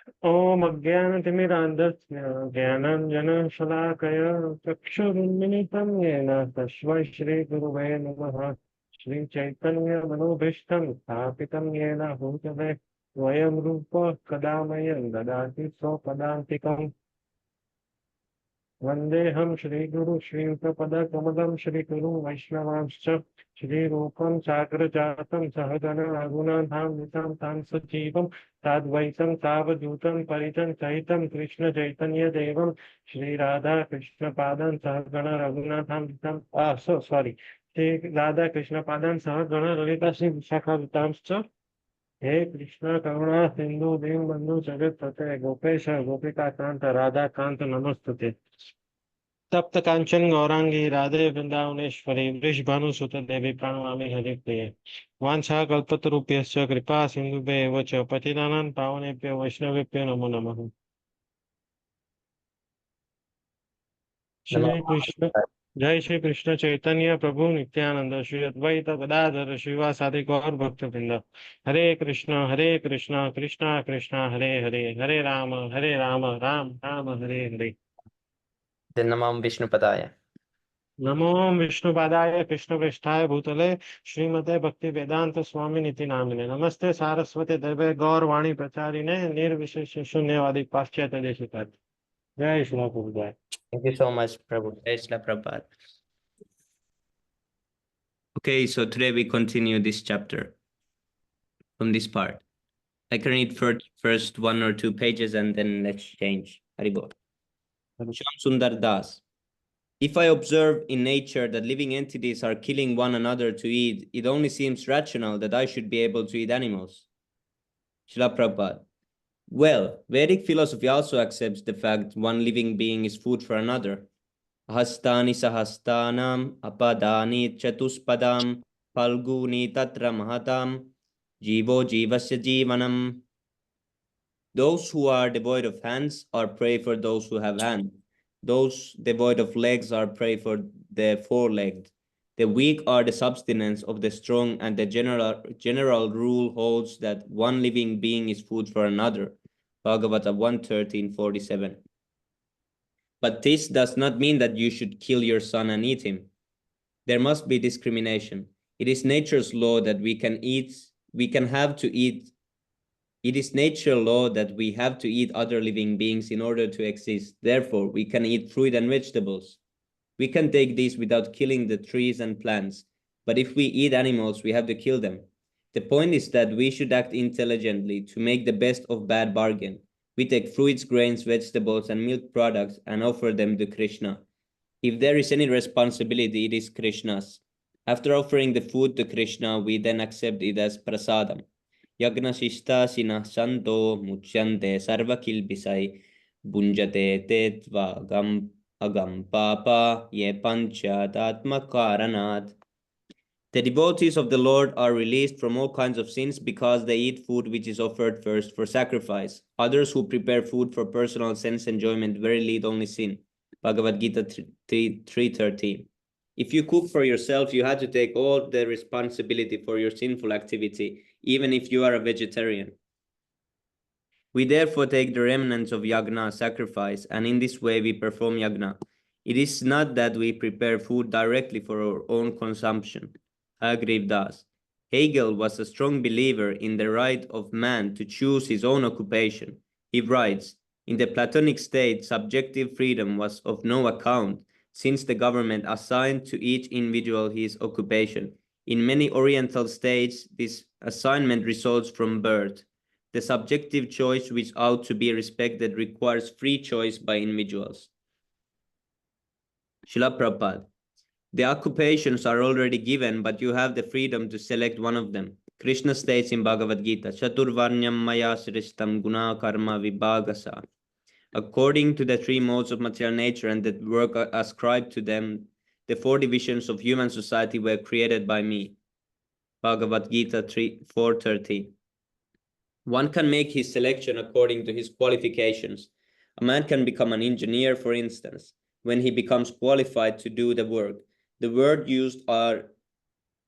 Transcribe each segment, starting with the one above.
ॐ अज्ञानतिमिरान्धस्य ज्ञानाञ्जनशलाकय चक्षुरुन्मिलितं येन तस्मै श्रीगुरुवे नमः। श्रीचैतन्यमनोभीष्टं स्थापितं येन भूतले स्वयं रूपः कदा मह्यं ददाति स्वपदान्तिकम्। वन्देऽहं श्रीगुरु श्रीयुतपदकमलं श्रीगुरुं वैष्णवांश्च श्रीरूपं साग्रजातं सहगण रघुनाथान्वितं तं सजीवं साद्वैतं सावधूतं परिजन सहितं कृष्णचैतन्यदेवं श्रीराधा कृष्णपादान् सहगण रघुनाथान्वितं सॉरी श्री राधा कृष्णपादान् सहगण ललिता श्री विशाखान्वितांश्च। हे कृष्ण करुणा सिंधु दीनबंधु जगत्पते गोपेश गोपिकाकांत राधाकांत नमस्तुते। तप्त कांचन गौरांगी राधे वृंदावनेश्वरी वृषभानुसुत देवी प्रणमामि हरिप्रिये। वाञ्छाकल्पतरुभ्यश्च कृपा सिन्धुभ्येव च पतितानां पावनेभ्यो वैष्णवेभ्यो नमो नमः। श्री कृष्ण जय श्री कृष्ण चैतन्य प्रभु नित्यानंद श्री अद्वैत गदाधर श्रीवासादि गौर भक्त वृंद। हरे कृष्ण कृष्ण कृष्ण हरे हरे हरे राम राम राम हरे हरे। नमः विष्णुपदाय। नमो विष्णुपादाय कृष्णपृष्ठाय भूतले श्रीमते भक्ति वेदांत स्वामी निति नामिने नमस्ते सारस्वती देवे गौरवाणी प्रचारिणे निर्विशेष शून्यवादी पाश्चात्य देशिकार्थ। जय Shri Prabhupada. Thank you so much, Prabhu. Jai Shri Prabhupada. Okay, so today we continue this chapter from this part. I can read first 1 or 2 pages and then let's change. Haribol. Shyam Sundar Das. If I observe in nature that living entities are killing one another to eat, it only seems rational that I should be able to eat animals. Srila Prabhupada. Well, Vedic philosophy also accepts the fact one living being is food for another. Hastani sahastanam apadani chatuspadam palguni tatra mahatam jivo jivasya jivanam. Those who are devoid of hands are prey for those who have hands. Those devoid of legs are prey for the four-legged. The weak are the subsistence of the strong, and the general rule holds that one living being is food for another. Bhagavata 1:13-47. But this does not mean that you should kill your son and eat him. There must be discrimination. It is nature's law that It is natural law that we have to eat other living beings in order to exist. Therefore, we can eat fruit and vegetables. We can take these without killing the trees and plants. But if we eat animals, we have to kill them. The point is that we should act intelligently to make the best of bad bargain. We take fruits, grains, vegetables, and milk products and offer them to Krishna. If there is any responsibility, it is Krishna's. After offering the food to Krishna, we then accept it as prasadam. Yagna shishta sinah santo muchyante sarva kilbisai bunjate tetva agam papa ye panchatma karanat. The devotees of the Lord are released from all kinds of sins because they eat food which is offered first for sacrifice. Others who prepare food for personal sense enjoyment verily only sin. Bhagavad Gita 3:13. If you cook for yourself, you have to take all the responsibility for your sinful activity, even if you are a vegetarian. We therefore take the remnants of yagna, sacrifice, and in this way we perform yagna. It is not that we prepare food directly for our own consumption. Agriv Das. Hegel was a strong believer in the right of man to choose his own occupation. He writes, in the Platonic state, subjective freedom was of no account, since the government assigned to each individual his occupation. In many Oriental states, this assignment results from birth. The subjective choice which ought to be respected requires free choice by individuals. Srila Prabhupada. The occupations are already given, but you have the freedom to select one of them. Krishna states in Bhagavad Gita, Chaturvarnyam maya srishtam guna karma vibhagasa. According to the three modes of material nature and the work ascribed to them, the four divisions of human society were created by me. Bhagavad Gita 4:13. One can make his selection according to his qualifications. A man can become an engineer, for instance, when he becomes qualified to do the work. The word used are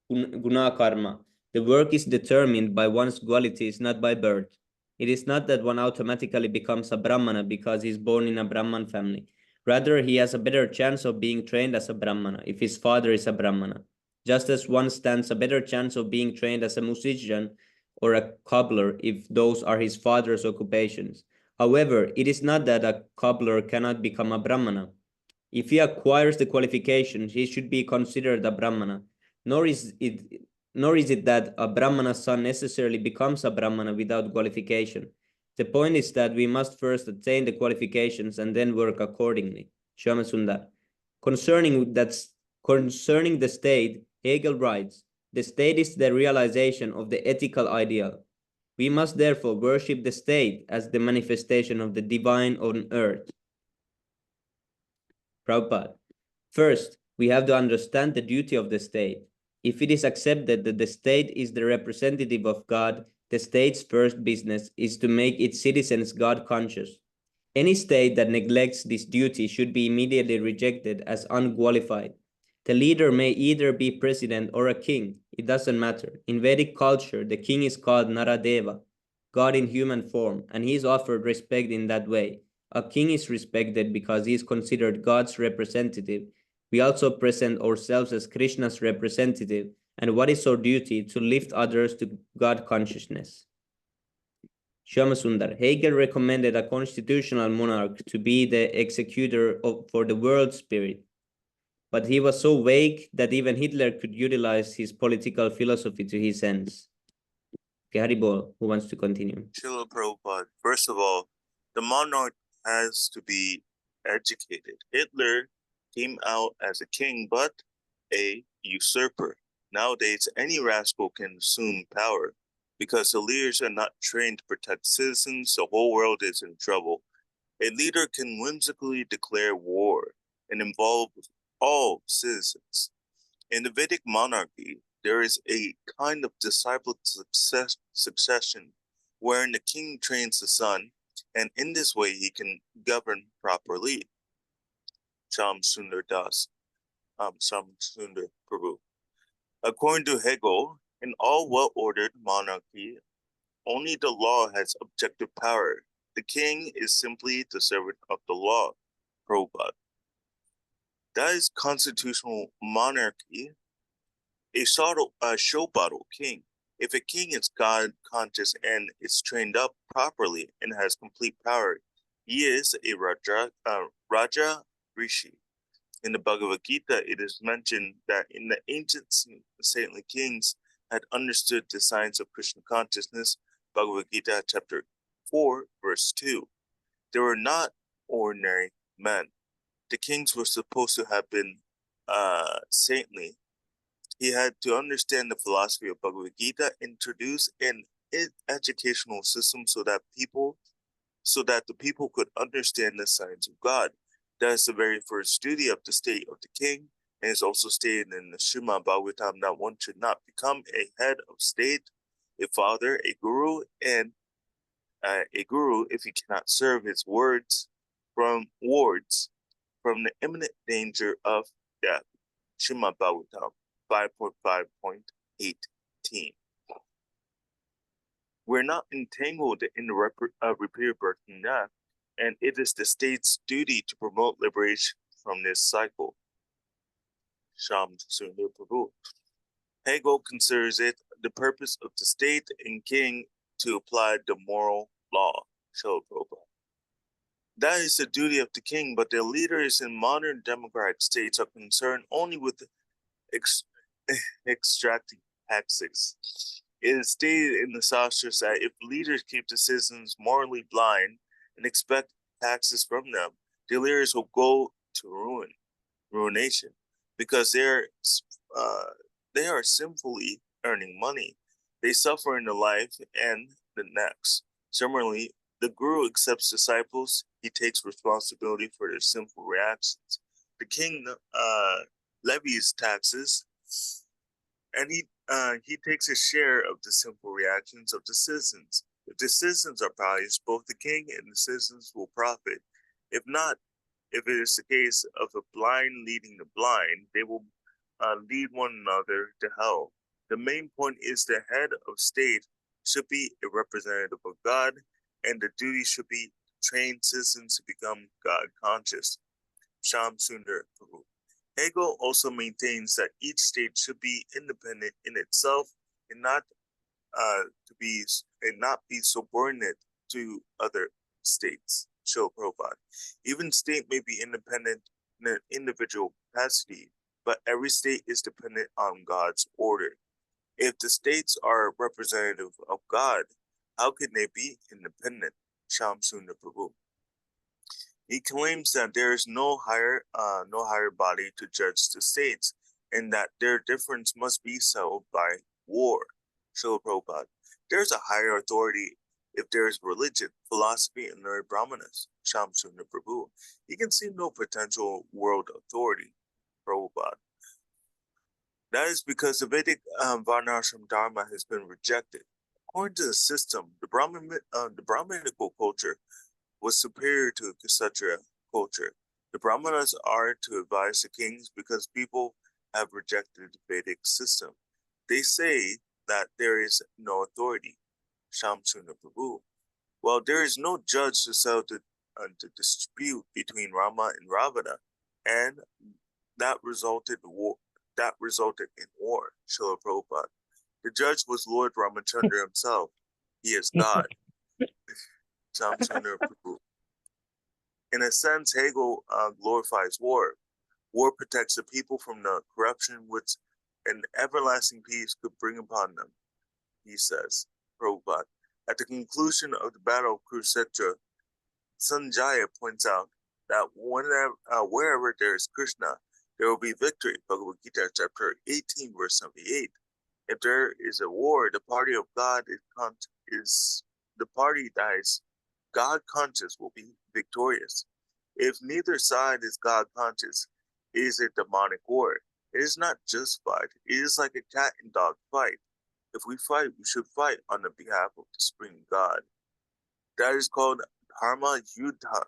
guna karma. The work is determined by one's qualities, not by birth. It is not that one automatically becomes a Brahmana because he is born in a Brahman family. Rather, he has a better chance of being trained as a Brahmana if his father is a Brahmana, just as one stands a better chance of being trained as a musician or a cobbler if those are his father's occupations. However, it is not that a cobbler cannot become a Brahmana. If he acquires the qualifications, he should be considered a Brahmana, nor is it nor is it that a Brahmana's son necessarily becomes a Brahmana without qualification. The point is that we must first attain the qualifications and then work accordingly. Shama Sundar. Concerning the state, Hegel writes, the state is the realization of the ethical ideal. We must therefore worship the state as the manifestation of the divine on earth. Prabhupada. First, we have to understand the duty of the state. If it is accepted that the state is the representative of God, the state's first business is to make its citizens God conscious. Any state that neglects this duty should be immediately rejected as unqualified. The leader may either be president or a king, it doesn't matter. In Vedic culture, the king is called Naradeva, God in human form, and he is offered respect in that way. A king is respected because he is considered God's representative. We also present ourselves as Krishna's representative, and what is our duty? To lift others to God consciousness. Shyama Hegel recommended a constitutional monarch to be the executor for the world spirit, but he was so vague that even Hitler could utilize his political philosophy to his ends. Okay, Haribol, who wants to continue? Srila Prabhupada, first of all, the monarch has to be educated. Hitler came out as a king, but a usurper. Nowadays, any rascal can assume power. Because the leaders are not trained to protect citizens, the whole world is in trouble. A leader can whimsically declare war and involve all citizens. In the Vedic monarchy, there is a kind of disciple succession wherein the king trains the son, and in this way he can govern properly. Sham Sundar Das, Sham Sundar Prabhu. According to Hegel, in all well-ordered monarchy, only the law has objective power. The king is simply the servant of the law. Prabhupada. That is constitutional monarchy, a show bottle king. If a king is God conscious and is trained up properly and has complete power, he is a Raja Rishi. In the Bhagavad Gita, it is mentioned that in the ancient saintly kings had understood the science of Krishna consciousness, Bhagavad Gita chapter 4, verse 2. They were not ordinary men. The kings were supposed to have been saintly. He had to understand the philosophy of Bhagavad Gita, introduce an educational system so that the people could understand the science of God. That is the very first duty of the state of the king, and is also stated in the Srimad Bhagavatam that one should not become a head of state, a father, a guru, and a guru if he cannot serve his wards from the imminent danger of death. Srimad Bhagavatam 5.5.18. We're not entangled in the repeated birth and death, and it is the state's duty to promote liberation from this cycle. Sham Sundar Prabhu. Hegel considers it the purpose of the state and king to apply the moral law. Srila Prabhupada. That is the duty of the king, but the leaders in modern democratic states are concerned only with extracting taxes. It is stated in the Shastras that if leaders keep the citizens morally blind and expect taxes from them, the leaders will go to ruination, because they are sinfully earning money. They suffer in the life and the next. Similarly, the guru accepts disciples. He takes responsibility for their sinful reactions. The king levies taxes, and he takes a share of the sinful reactions of the citizens. If the citizens are pious, both the king and the citizens will profit. If not, if it is the case of a blind leading the blind, they will lead one another to hell. The main point is the head of state should be a representative of God, and the duty should be to train citizens to become God conscious. Sham Sundar Prabhu. Hegel also maintains that each state should be independent in itself and not be subordinate to other states. Srila Prabhupada. Even state may be independent in an individual capacity, but every state is dependent on God's order. If the states are representative of God, how can they be independent? Sham Sundar Prabhu. He claims that there is no higher body to judge the states, and that their difference must be settled by war. Srila Prabhupada. There's a higher authority if there is religion, philosophy, and learned brahmanas. Sham Sundar Prabhu. He can see no potential world authority. Prabhupada. That is because the Vedic Varnashram Dharma has been rejected. According to the system, the Brahminical culture was superior to Kshatriya culture. The Brahmanas are to advise the kings because people have rejected the Vedic system. They say that there is no authority. Sham Sundar Prabhu. Well, there is no judge to settle the dispute between Rama and Ravana, and that resulted in war. Srila Prabhupada. The judge was Lord Ramachandra himself. He is God. Sham Sundar Prabhu. In a sense, Hegel glorifies war. War protects the people from the corruption which an everlasting peace could bring upon them, he says. Prabhupada. At the conclusion of the Battle of Kurukshetra, Sanjaya points out that wherever there is Krishna, there will be victory. Bhagavad Gita chapter 18, verse 78. If there is a war, the party of God is the party that is God conscious will be victorious. If neither side is God conscious, it is a demonic war. It is not justified. It is like a cat and dog fight. If we fight, we should fight on the behalf of the Supreme God. That is called Dharma Yuddha.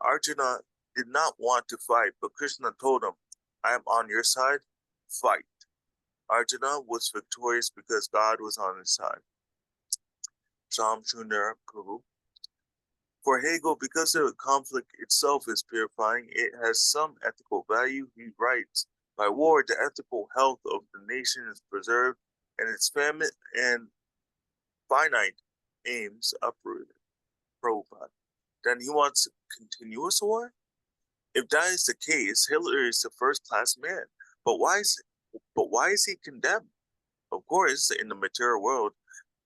Arjuna did not want to fight, but Krishna told him, I am on your side, fight. Arjuna was victorious because God was on his side. Sham Sundar Prabhu. For Hegel, because the conflict itself is purifying, it has some ethical value. He writes, by war, the ethical health of the nation is preserved, and its famine and finite aims uprooted. Prabhupada. Then he wants continuous war? If that is the case, Hitler is a first-class man. But why is he condemned? Of course, in the material world,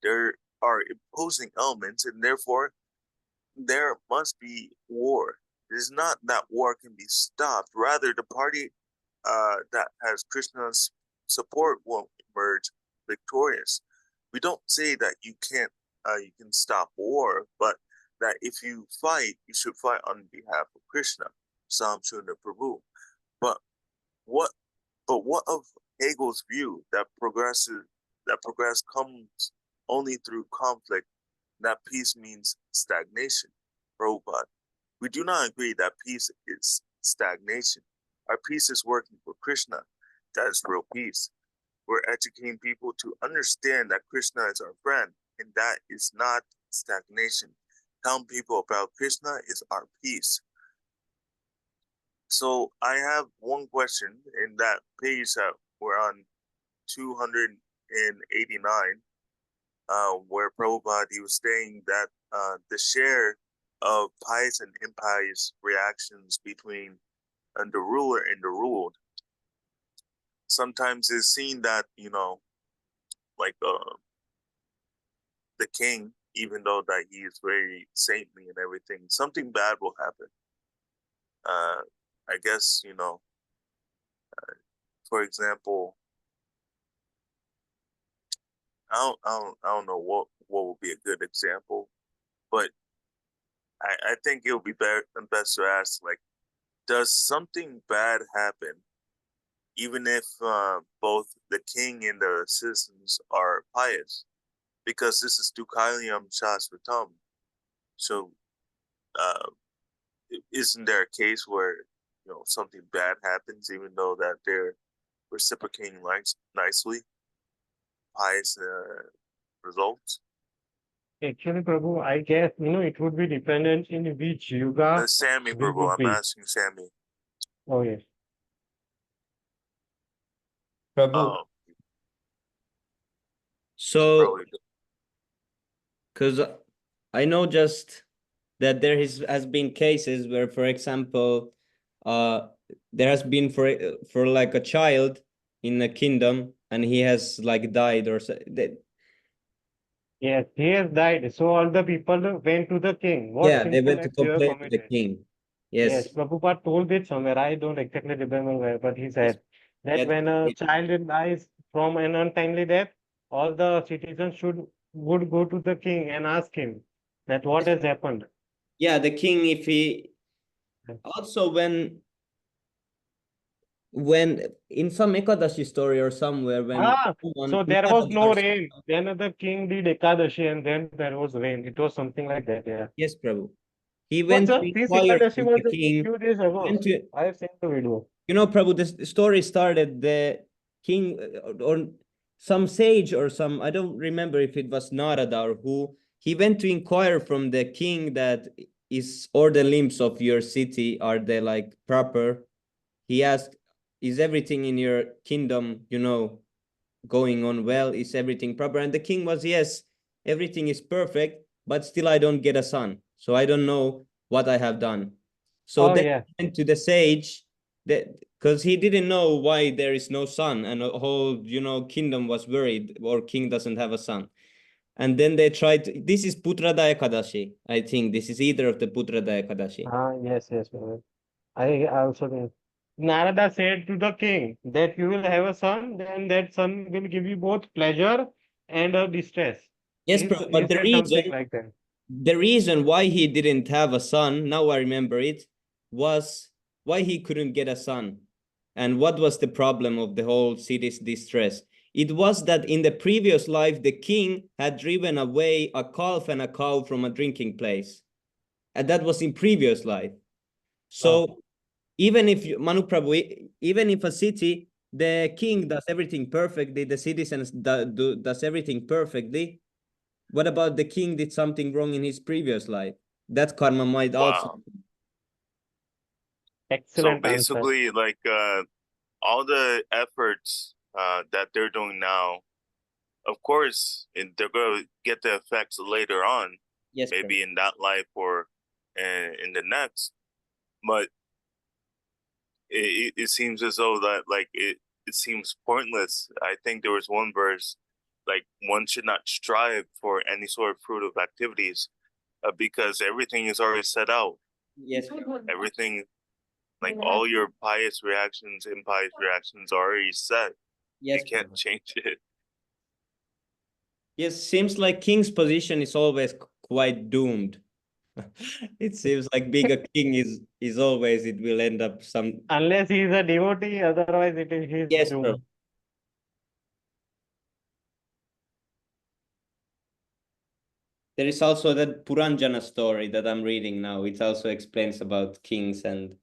there are opposing elements, and therefore there must be war. It is not that war can be stopped. Rather, the party that has Krishna's support will emerge victorious. We don't say that you can stop war, but that if you fight, you should fight on behalf of Krishna. Sham Sundar Prabhu. But what of Hegel's view that progress comes only through conflict, that peace means stagnation? Prabhupada. We do not agree that peace is stagnation. Our peace is working for Krishna. That is real peace. We're educating people to understand that Krishna is our friend, and that is not stagnation. Telling people about Krishna is our peace. So I have one question in that page that we're on 289, where Prabhupada, he was saying that the share of pious and impious reactions between the ruler and the ruled. Sometimes it's seen that, like the king, even though that he is very saintly and everything, something bad will happen. I guess, for example, I don't know what would be a good example, but I think it would be better and best to ask, like, does something bad happen even if both the king and the citizens are pious? Because this is Dukhalyam Shasvatam. So isn't there a case where something bad happens even though that they're reciprocating nicely? Pious results? Actually, Prabhu, I guess, it would be dependent in which yuga Sammy, we Prabhu, would I'm be. asking Sammy. Oh, yes. Prabhu. Oh, So, probably. because I know just that there has been cases where, for example, there has been for like a child in a kingdom and he has like died or so. Yes, he has died. So all the people went to the king. What Yeah, they sinful went to acts you have complain to the committed? king. Yes, Yes. Prabhupada told it somewhere. I don't exactly remember where, but he Yes. said that Yeah, when a child dies from an untimely death, all the citizens would go to the king and ask him that what has happened. yeah, the king, if he also when in some Ekadashi story or somewhere when someone So there was no rain. Then the king did Ekadashi and then there was rain. It was something like that, yeah. yes, Prabhu. He But went to just this inquire Ekadashi from was the just a king. few days ago. Went to, I have seen the video. Prabhu, this story started the king or some sage or some, I don't remember if it was Narada or who, he went to inquire from the king that is all the limbs of your city, are they like proper? He asked, is everything in your kingdom, going on well? Is everything proper? And the king was, yes, everything is perfect, but still I don't get a son. So I don't know what I have done. So Oh, then yeah. he went to the sage that because he didn't know why there is no son, and the whole, kingdom was worried, or king doesn't have a son. And then they tried this is Putradaya Kadashi. I think this is either of the Putradaya Kadashi. Yes, yes. I also think. Narada said to the king that you will have a son, then that son will give you both pleasure and distress. Yes, He but the said something reason like that. the reason why he didn't have a son, now I remember it, was why he couldn't get a son. And what was the problem of the whole city's distress? It was that in the previous life, the king had driven away a calf and a cow from a drinking place. And that was in previous life. So even if Manu Prabhu, even if a city, the king does everything perfectly, the citizens does everything perfectly, what about the king did something wrong in his previous life? That karma might also. Wow. So Excellent answer. basically, like all the efforts that they're doing now, of course, they're going to get the effects later on, Yes, maybe in that life or in the next. But it seems as though that like it seems pointless. I think there was one verse like one should not strive for any sort of fruitive activities because everything is already set out. yes, Everything, like all your pious reactions, impious reactions, are already set. yes, You can't change it. yes. Seems like king's position is always quite doomed. It seems like being a king is always it will end up some. Unless he is a devotee, otherwise it is his Yes, bro. doom. There is also that Puranjana story that I'm reading now. It also explains about kings, and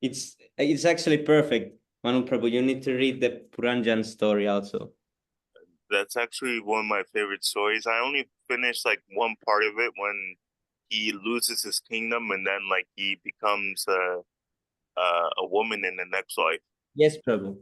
it's actually perfect. Manu Prabhu, you need to read the Puranjan story also. That's actually one of my favorite stories. I only finished like one part of it when he loses his kingdom and then like he becomes a woman in the next life. Yes, Prabhu.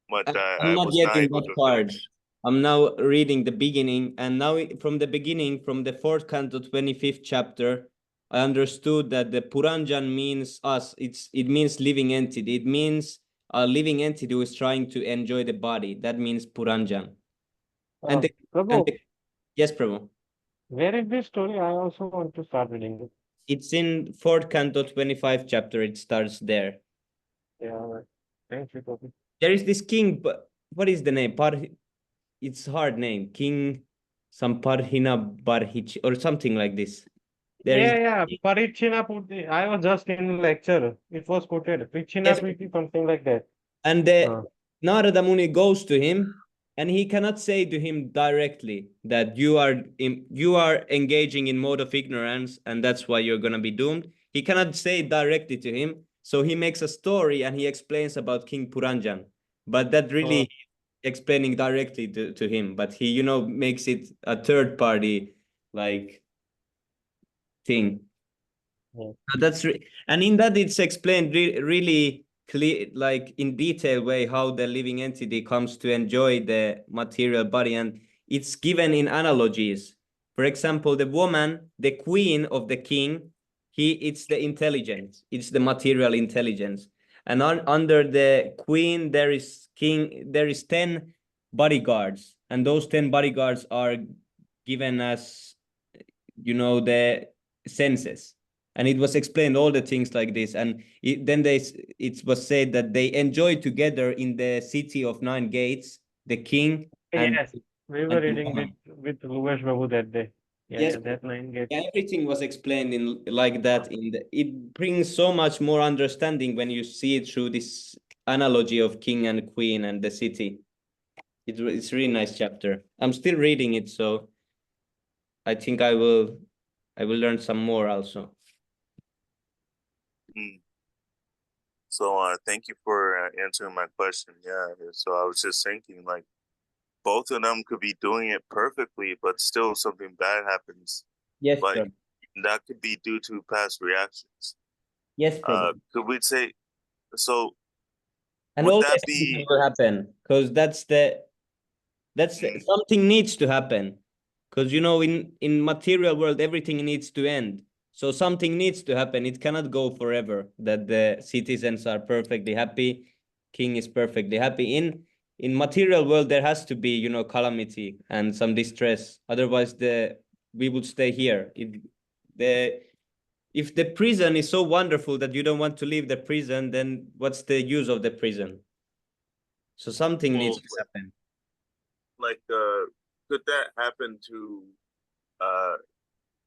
But I'm I not was yet not in able that to part. finish. I'm now reading the beginning, and now from the beginning, from the 4th canto, 25th chapter, I understood that the Puranjan means us. It means living entity. It means a living entity who is trying to enjoy the body. That means Puranjan. And Prabhu, yes, Prabhu. where is this story? I also want to start reading it. It's in 4th canto, 25th chapter. It starts there. Yeah, all right. Thank you, Prabhu. There is this king, but what is the name? It's hard name. King Samparhina Barhich or something like this. There is Yeah. Parichina Puti. I was just in lecture. It was quoted. Parichina yes, Puti, something like that. and Uh, the Narada Muni goes to him, and he cannot say to him directly that you are engaging in mode of ignorance, and that's why you're gonna be doomed. He cannot say it directly to him, so he makes a story and he explains about King Puranjan. But that uh, really explaining directly to him, but he, you know, makes it a third party like thing. Yeah. That's and in that it's explained really clear, like in detail way, how the living entity comes to enjoy the material body, and it's given in analogies. For example, the woman, the queen of the king, it's the intelligence, it's the material intelligence, and under the queen there is 10 bodyguards, and those 10 bodyguards are given as, you know, the senses, and it was explained all the things like this, and then it was said that they enjoy together in the city of 9 gates, the king and Yes, we were and the reading woman. with Lugesh Babu that day. Yeah, Yes, yeah, that 9 gate. yeah, everything was explained in like that. It brings so much more understanding when you see it through this analogy of king and queen and the city. It's a really nice chapter. I'm still reading it, so I think I will learn some more also. So thank you for answering my question. Yeah, so I was just thinking like both of them could be doing it perfectly, but still something bad happens. Yes, Like brother. that could be due to past reactions. Yes, brother. Could we say so? And Would always that something be? will happen, because something needs to happen, because, you know, in material world everything needs to end, so something needs to happen. It cannot go forever that the citizens are perfectly happy, king is perfectly happy. In material world there has to be, you know, calamity and some distress, otherwise we would stay here. If the prison is so wonderful that you don't want to leave the prison, then what's the use of the prison? So something needs to happen. Like, could that happen to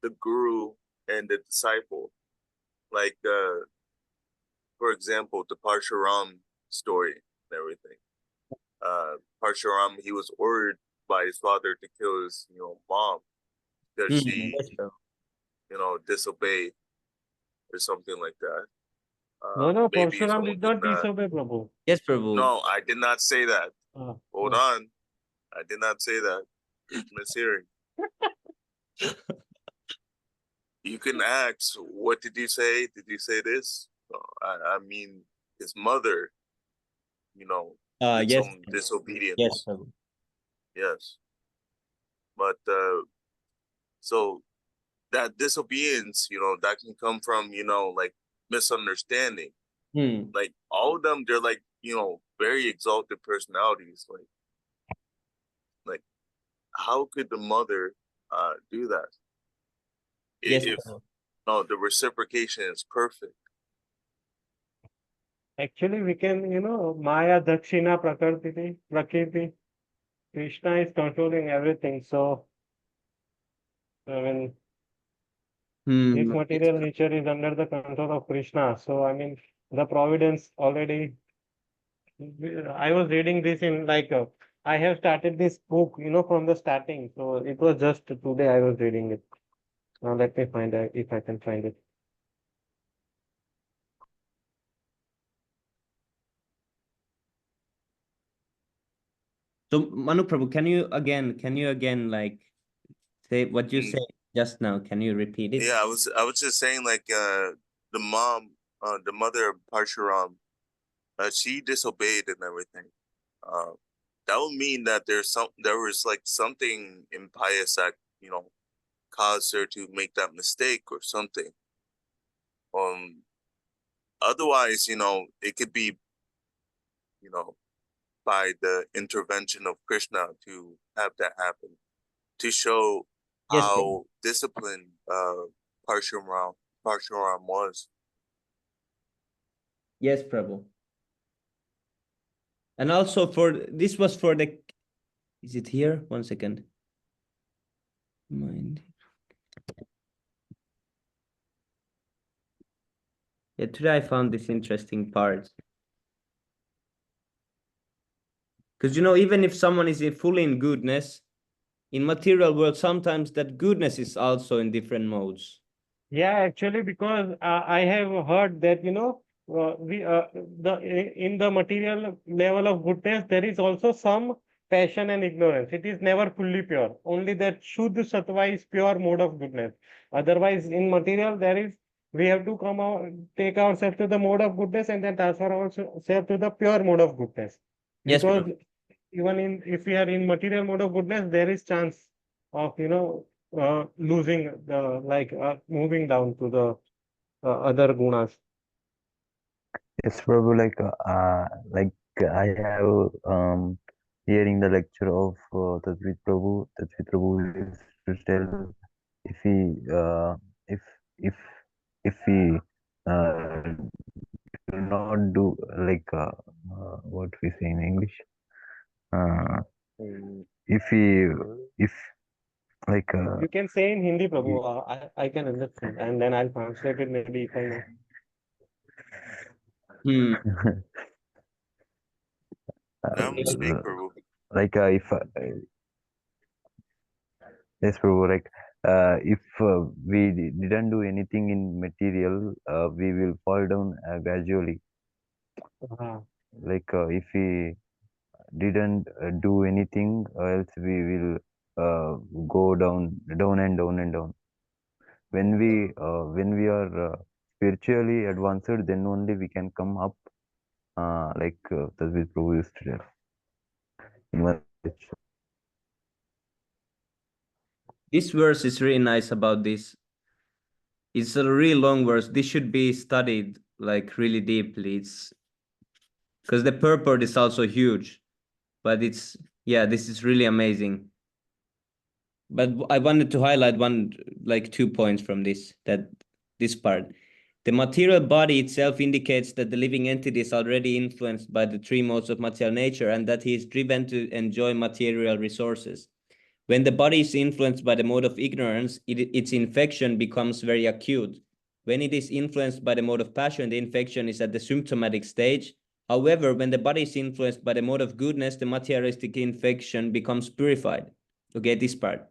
the guru and the disciple? Like, for example, the Parshuram story and everything. Parshuram, he was ordered by his father to kill his, mom because she, Yes, bro. disobeyed or something like that. No, Maybe Parshuram someone did can. not disobey Prabhu. Yes, Prabhu. No, I did not say that. Uh, Hold on, I did not say that. It's mishearing. You can ask, what did you say? Did you say this? I mean, his mother, did Yes, some disobedience. yes, Prabhu. Yes. But so that disobedience, that can come from, like misunderstanding. Like all of them, they're like, very exalted personalities. Like how could the mother do that? Yes, If Prabhu. no, the reciprocation is perfect. Actually, we can, Maya Dakshina Prakriti. Krishna is controlling everything. So, I mean, this material nature is under the control of Krishna. So, I mean, the providence already. I was reading this in like, I have started this book, from the starting. So, it was just today I was reading it. Now, let me find out if I can find it. So Manu Prabhu, can you again like say what you said just now? Can you repeat it? Yeah, I was just saying like the mom, the mother of Parshuram, she disobeyed and everything. That would mean that there was like something impious that caused her to make that mistake or something. Otherwise, it could be, by the intervention of Krishna to have that happen, to show Yes, how Prabhu. disciplined Parshuram was. Yes, Prabhu. And also this was for the. Is it here? 1 second. Mind. Yeah, today I found this interesting part. Because, even if someone is fully in goodness, in material world, sometimes that goodness is also in different modes. Yeah, actually, because I have heard that, we in the material level of goodness, there is also some passion and ignorance. It is never fully pure. Only that Shuddha Sattva is pure mode of goodness. Otherwise, in material, we have to come out, take ourselves to the mode of goodness and then transfer ourselves to the pure mode of goodness. Yes, Because Prabhu. even if we are in material mode of goodness, there is chance of, losing moving down to the other gunas. Yes, Prabhu, like I have hearing the lecture of Tatvit Prabhu used to tell if we if if we do not do what we say in English, if we if You can say in Hindi, Prabhu. I can understand, and then I'll translate it maybe if I know. Hmm. Now speak, Prabhu. if yes, Prabhu, if we didn't do anything in material, we will fall down gradually. If we didn't do anything, else we will go down and down and down. When we are spiritually advanced, then only we can come up, Tasvit Prabhu used to tell in one lecture. This verse is really nice about this. It's a really long verse. This should be studied like really deeply. It's because the purport is also huge, but this is really amazing. But I wanted to highlight like 2 points from this part. The material body itself indicates that the living entity is already influenced by the three modes of material nature and that he is driven to enjoy material resources. When the body is influenced by the mode of ignorance, its infection becomes very acute. When it is influenced by the mode of passion, the infection is at the symptomatic stage. However, when the body is influenced by the mode of goodness, the materialistic infection becomes purified. Okay, this part.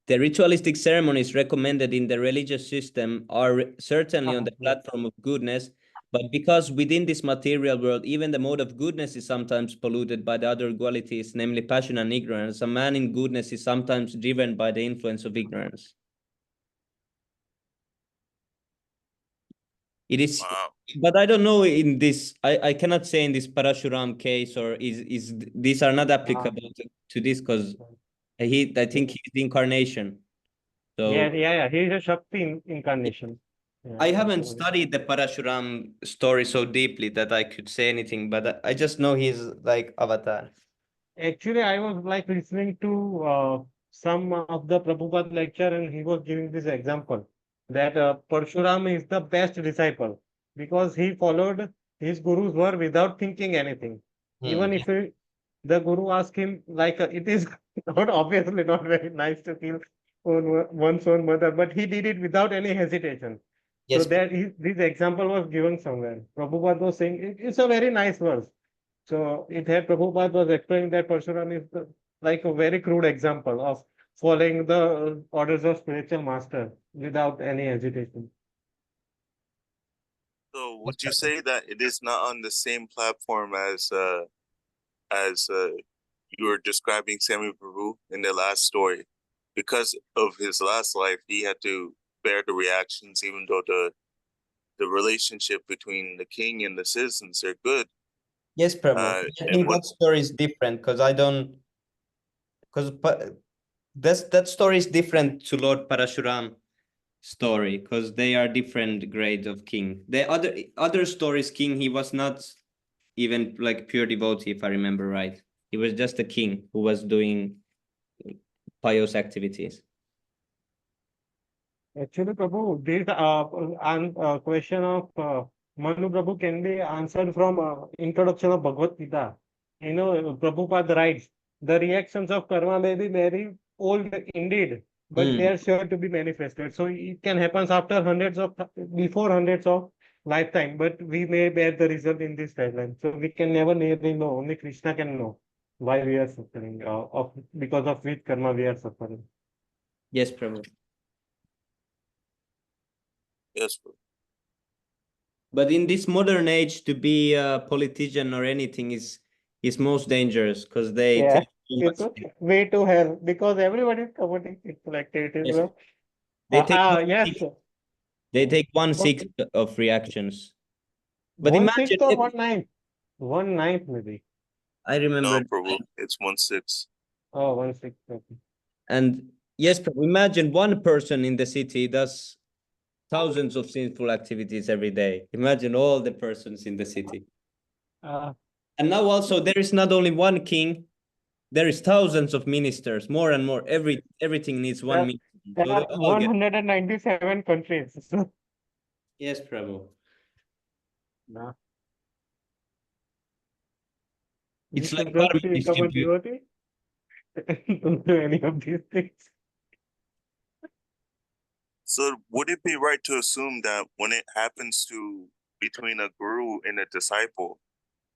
The ritualistic ceremonies recommended in the religious system are certainly on the platform of goodness, but because within this material world, even the mode of goodness is sometimes polluted by the other qualities, namely passion and ignorance, a man in goodness is sometimes driven by the influence of ignorance. It is, Wow. but I don't know in this, I cannot say in this Parashuram case, or is these are not applicable to this because I think he's the incarnation. So Yeah. He is a Shakti incarnation. Yeah, I haven't studied the Parashuram story so deeply that I could say anything, but I just know he's like avatar. Actually, I was like listening to some of the Prabhupada lecture, and he was giving this example that Parshuram is the best disciple because he followed his guru's word without thinking anything. Even if the guru asked him, it is not obviously not very nice to kill one's own mother, but he did it without any hesitation. So Yes. this example was given somewhere. Prabhupada was saying it's a very nice verse. So it had Prabhupada was explaining that Parshuram is like a very crude example of following the orders of spiritual master without any hesitation. So would you say that it is not on the same platform as you were describing Sami Prabhu in the last story? Because of his last life, he had to bear the reactions, even though the relationship between the king and the citizens are good. Yes, Prabhu. I think that story is different because that story is different to Lord Parashuram story because they are different grades of king. The other stories, king, he was not even like pure devotee, if I remember right. He was just a king who was doing pious activities. Actually, Prabhu, this question of Manu Prabhu can be answered from introduction of Bhagavad Gita. Prabhupada writes, the reactions of karma may be very old indeed, but they are sure to be manifested. So it can happen after before hundreds of lifetime, but we may bear the result in this timeline. So we can never really know. Only Krishna can know why we are suffering, because of which karma we are suffering. Yes, Prabhu. Yes, Prabhu. But in this modern age, to be a politician or anything is is most dangerous because they Yeah, take too it's much. way to hell because everybody is committing sinful activities. Yes. Bro. They take Yes. they take What, 1/6 of reactions. But one imagine sixth or if, 1/9? 1/9 maybe. I remember, No, Prabhu, it's 1/6. Oh, 1/6. Okay. and yes, but imagine one person in the city does thousands of sinful activities every day. Imagine all the persons in the city. Uh, And now also there is not only one king, there is thousands of ministers, more and more. Everything needs one there, minister. there So they are all get 197 countries. So, yes, Prabhu. nah. We It's like should just karma become a distribution. devotee. Don't do any of these things. So would it be right to assume that when it happens to between a guru and a disciple,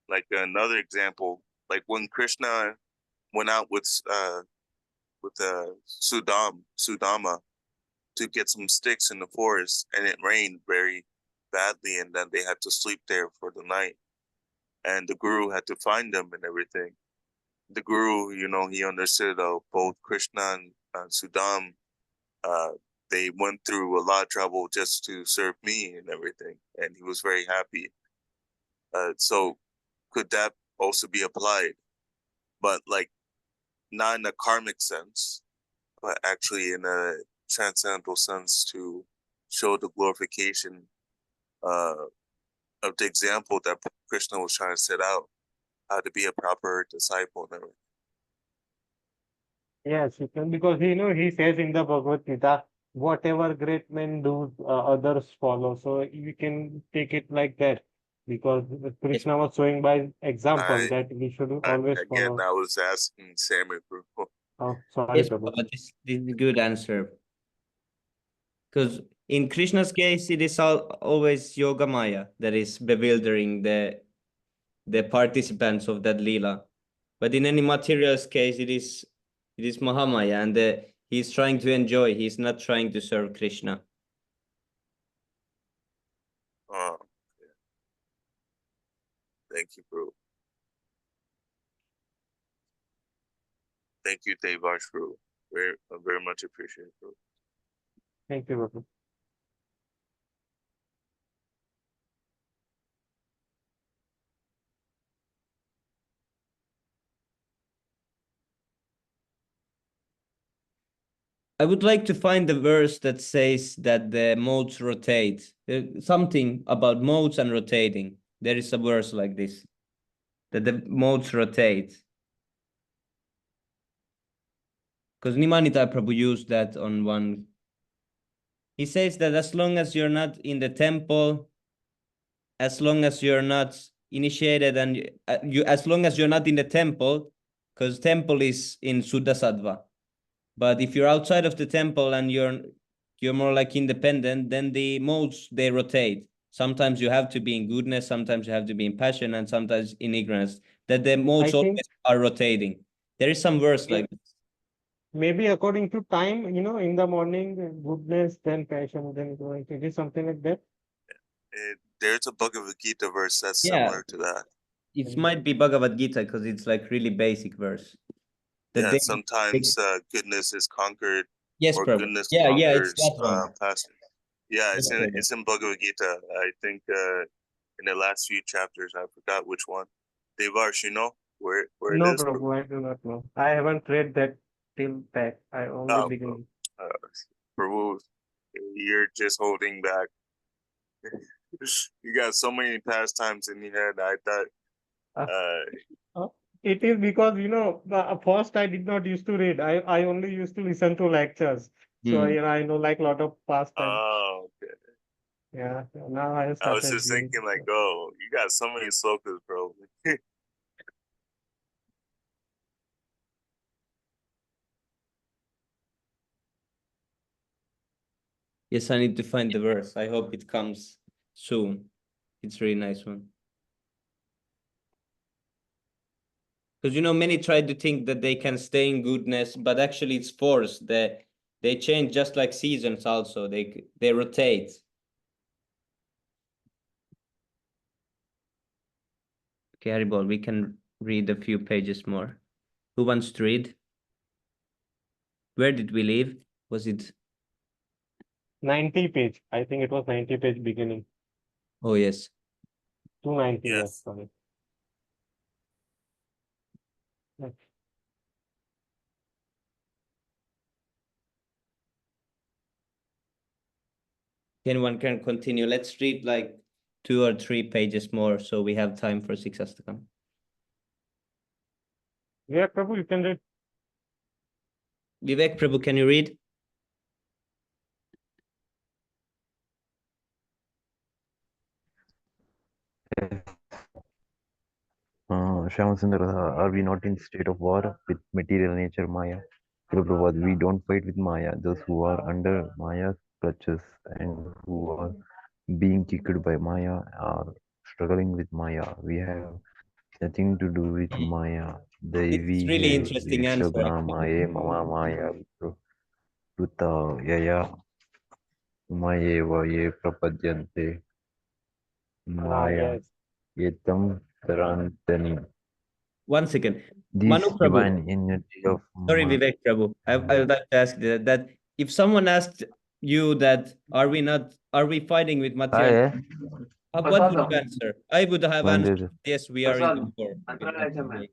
like another example, like when Krishna went out with Sudama to get some sticks in the forest, and it rained very badly, and then they had to sleep there for the night, and the guru had to find them and everything. The guru, he understood both Krishna and Sudam. Uh, they went through a lot of trouble just to serve me and everything, and he was very happy. So could that also be applied? But like not in a karmic sense, but actually in a transcendental sense to show the glorification uh, of the example that Krishna was trying to set out, how to be a proper disciple and everything. Yes, you can, because he says in the Bhagavad Gita, whatever great men do, others follow. So you can take it like that, because Yes, Krishna was showing by example I, that we should I always again, follow. I was asking Sammy for Oh, sorry, yes, Prabhu. Prabhu. This is a good answer. Because in Krishna's case, it is always Yoga Maya that is bewildering the participants of that Leela. But in any material's case, it is Mahamaya, and he's trying to enjoy. He's not trying to serve Krishna. yeah. Thank you, bro. Thank you, Devash, bro. Very much appreciated, bro. Thank you, Prabhu. I would like to find the verse that says that the modes rotate. Something about modes and rotating. There is a verse like this, that the modes rotate. Because Nimanita Prabhu used that on one. He says that as long as you're not in the temple, as long as you're not initiated and as long as you're not in the temple, because temple is in Suddha Sattva. But if you're outside of the temple and you're more like independent, then the modes they rotate. Sometimes you have to be in goodness, sometimes you have to be in passion, and sometimes in ignorance. That the modes I think always are rotating. There is some verse like this. maybe according to time, in the morning, goodness, then passion, then ignorance. It is something like that. There's a Bhagavad Gita verse that's Yeah, similar to that. it might be Bhagavad Gita because it's like really basic verse. That Yeah, they sometimes goodness is conquered, yes, or Prabhu. goodness Yeah, it's conquers that one. passion. Yeah, Yes, it's in Prabhu. it's in Bhagavad Gita. I think in the last few chapters, I forgot which one. Devarsh, where it No, is? Prabhu, I do not know. I haven't read that till back. I only Oh, beginning. Prabhu, you're just holding back. You got so many pastimes in your head. I thought, Uh, uh, It is because, first I did not used to read. I only used to listen to lectures. So, Hmm. I know like a lot of past time. okay. Yeah. Now I have I was started just reading. thinking like, oh, you got so many slokas, bro. Yes, I need to find the verse. I hope it comes soon. It's a really nice one. Because many try to think that they can stay in goodness, but actually it's forced. They change just like seasons also. They rotate. Okay, Haribol, we can read a few pages more. Who wants to read? Where did we leave? Was it? 90 page. I think it was 90 page beginning. Oh, yes. 290, yes, Yes. sorry. Yes. Anyone can continue. Let's read like 2 or 3 pages more so we have time for Siksas to come. Yeah, Prabhu, you can read. Vivek Prabhu, can you read? Shamasundar, are we not in state of war with material nature, Maya? Prabhupada, we don't fight with Maya. Those who are under Maya's clutches and who are being kicked by Maya are struggling with Maya. We have nothing to do with Maya. This is Daivi really hai, interesting answer, Vishabna actually. Maya, Mama Maya, Ruta, Yaya, Maye, Vaye, Prapadyante, Maya, Yes. Yetam, Tarantani. 1 second. This Manu Prabhu. divine energy of Sorry, Vivek Prabhu. I would like to ask that if someone asked you that are we fighting with material, Hi, what would you answer? I would have answered Bandit. yes, we are in the war with material.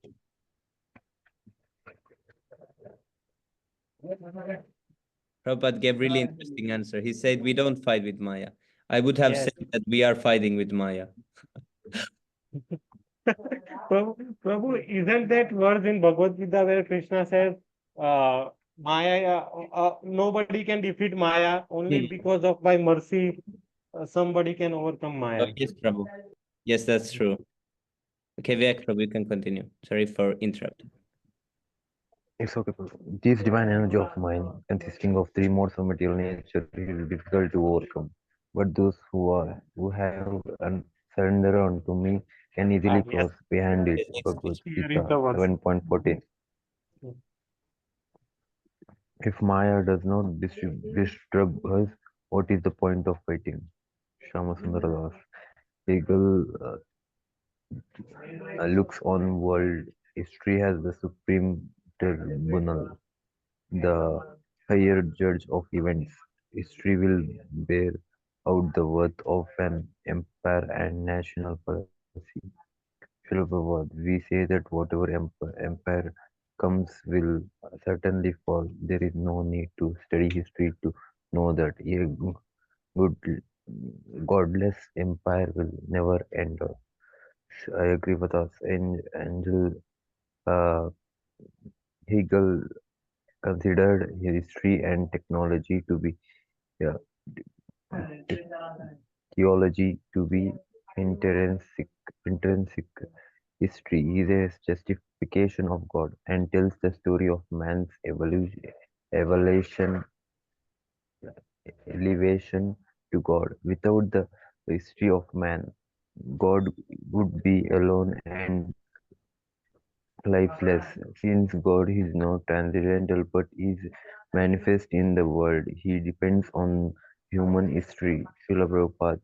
Prabhupada gave really interesting answer. He said we don't fight with Maya. I would have Yes. said that we are fighting with Maya. Prabhu, isn't that verse in Bhagavad Gita where Krishna says, Maya, nobody can defeat Maya, only Hmm. because of by mercy, somebody can overcome Oh, Maya. yes, Prabhu. Yes, that's true. Okay, Vivek Prabhu, you can continue. Sorry for interrupting. It's okay. This divine energy of mine, consisting of three modes of material nature, is difficult to overcome. But those who have surrendered unto me can easily Yes. cross behind it. Yes, Bhagavad Here is Gita the verse. 7.14. If Maya does not disturb us, what is the point of fighting? Shamasundara Das. Hegel looks on world history as the supreme tribunal, the higher judge of events. History will bear out the worth of an empire and national policy. Srila, we say that whatever empire comes will certainly fall. There is no need to study history to know that a good godless empire will never end. I agree with us. Angel Hegel considered history and technology to be yeah, theology to be intrinsic. Intrinsic history is a justification of God and tells the story of man's evolution, elevation to God. Without the history of man, God would be alone and lifeless. Since God is not transcendental but is manifest in the world, he depends on human history. Srila Prabhupada.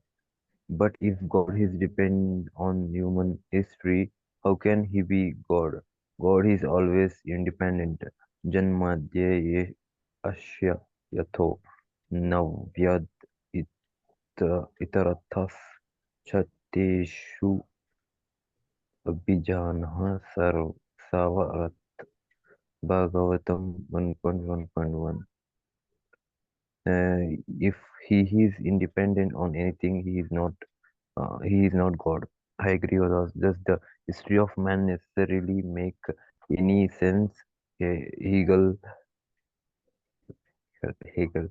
But if God is depend on human history, how can he be God? God is always independent. Janmadhye asya yatho navyad itarathas chateshu abhijanah savarat Bhagavatam 1.1.1. If he is independent on anything, he is not God. I agree with us. Does the history of man necessarily make any sense? Hegel, Hegel,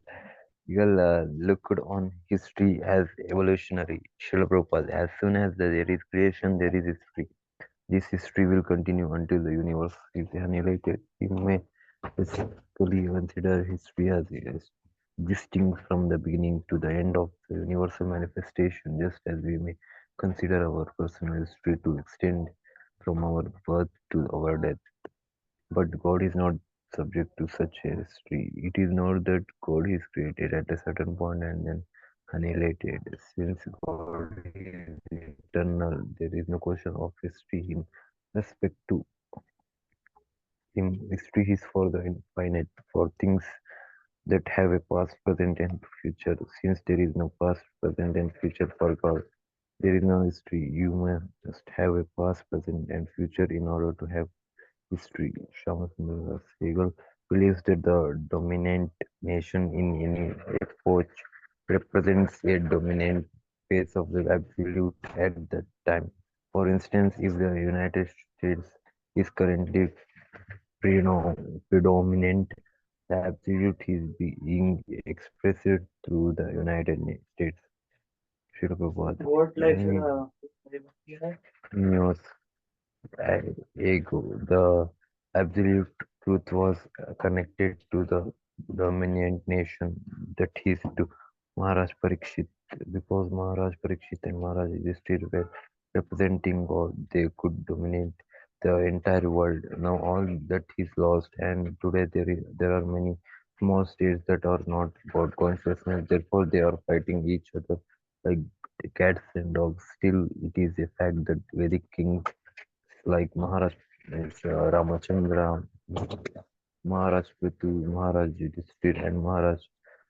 Hegel looked on history as evolutionary. Srila Prabhupada, as soon as there is creation, there is history. This history will continue until the universe is annihilated. We may specifically consider history as distinct from the beginning to the end of the universal manifestation, just as we may consider our personal history to extend from our birth to our death. But God is not subject to such a history. It is not that God is created at a certain point and then annihilated. Since God is eternal, there is no question of history respect to him. History is for the infinite, for things that have a past, present, and future. Since there is no past, present, and future for God, there is no history. You must have a past, present, and future in order to have history. Shyamsundar Sehgal believes that the dominant nation in any epoch represents a dominant phase of the absolute at that time. For instance, if the United States is currently predominant, the absolute is being expressed through the United States. Srila Prabhupada. News. Ego. The absolute truth was connected to the dominant nation, that is to Maharaj Parikshit. Because Maharaj Parikshit and Maharaj Yudhishthir were representing God, they could dominate the entire world. Now all that is lost, and today there are many small states that are not God consciousness. Therefore, they are fighting each other like cats and dogs. Still, it is a fact that Vedic kings like Maharaj Ramachandra, Maharaj Prithu, Maharaj Yudhishthir, and Maharaj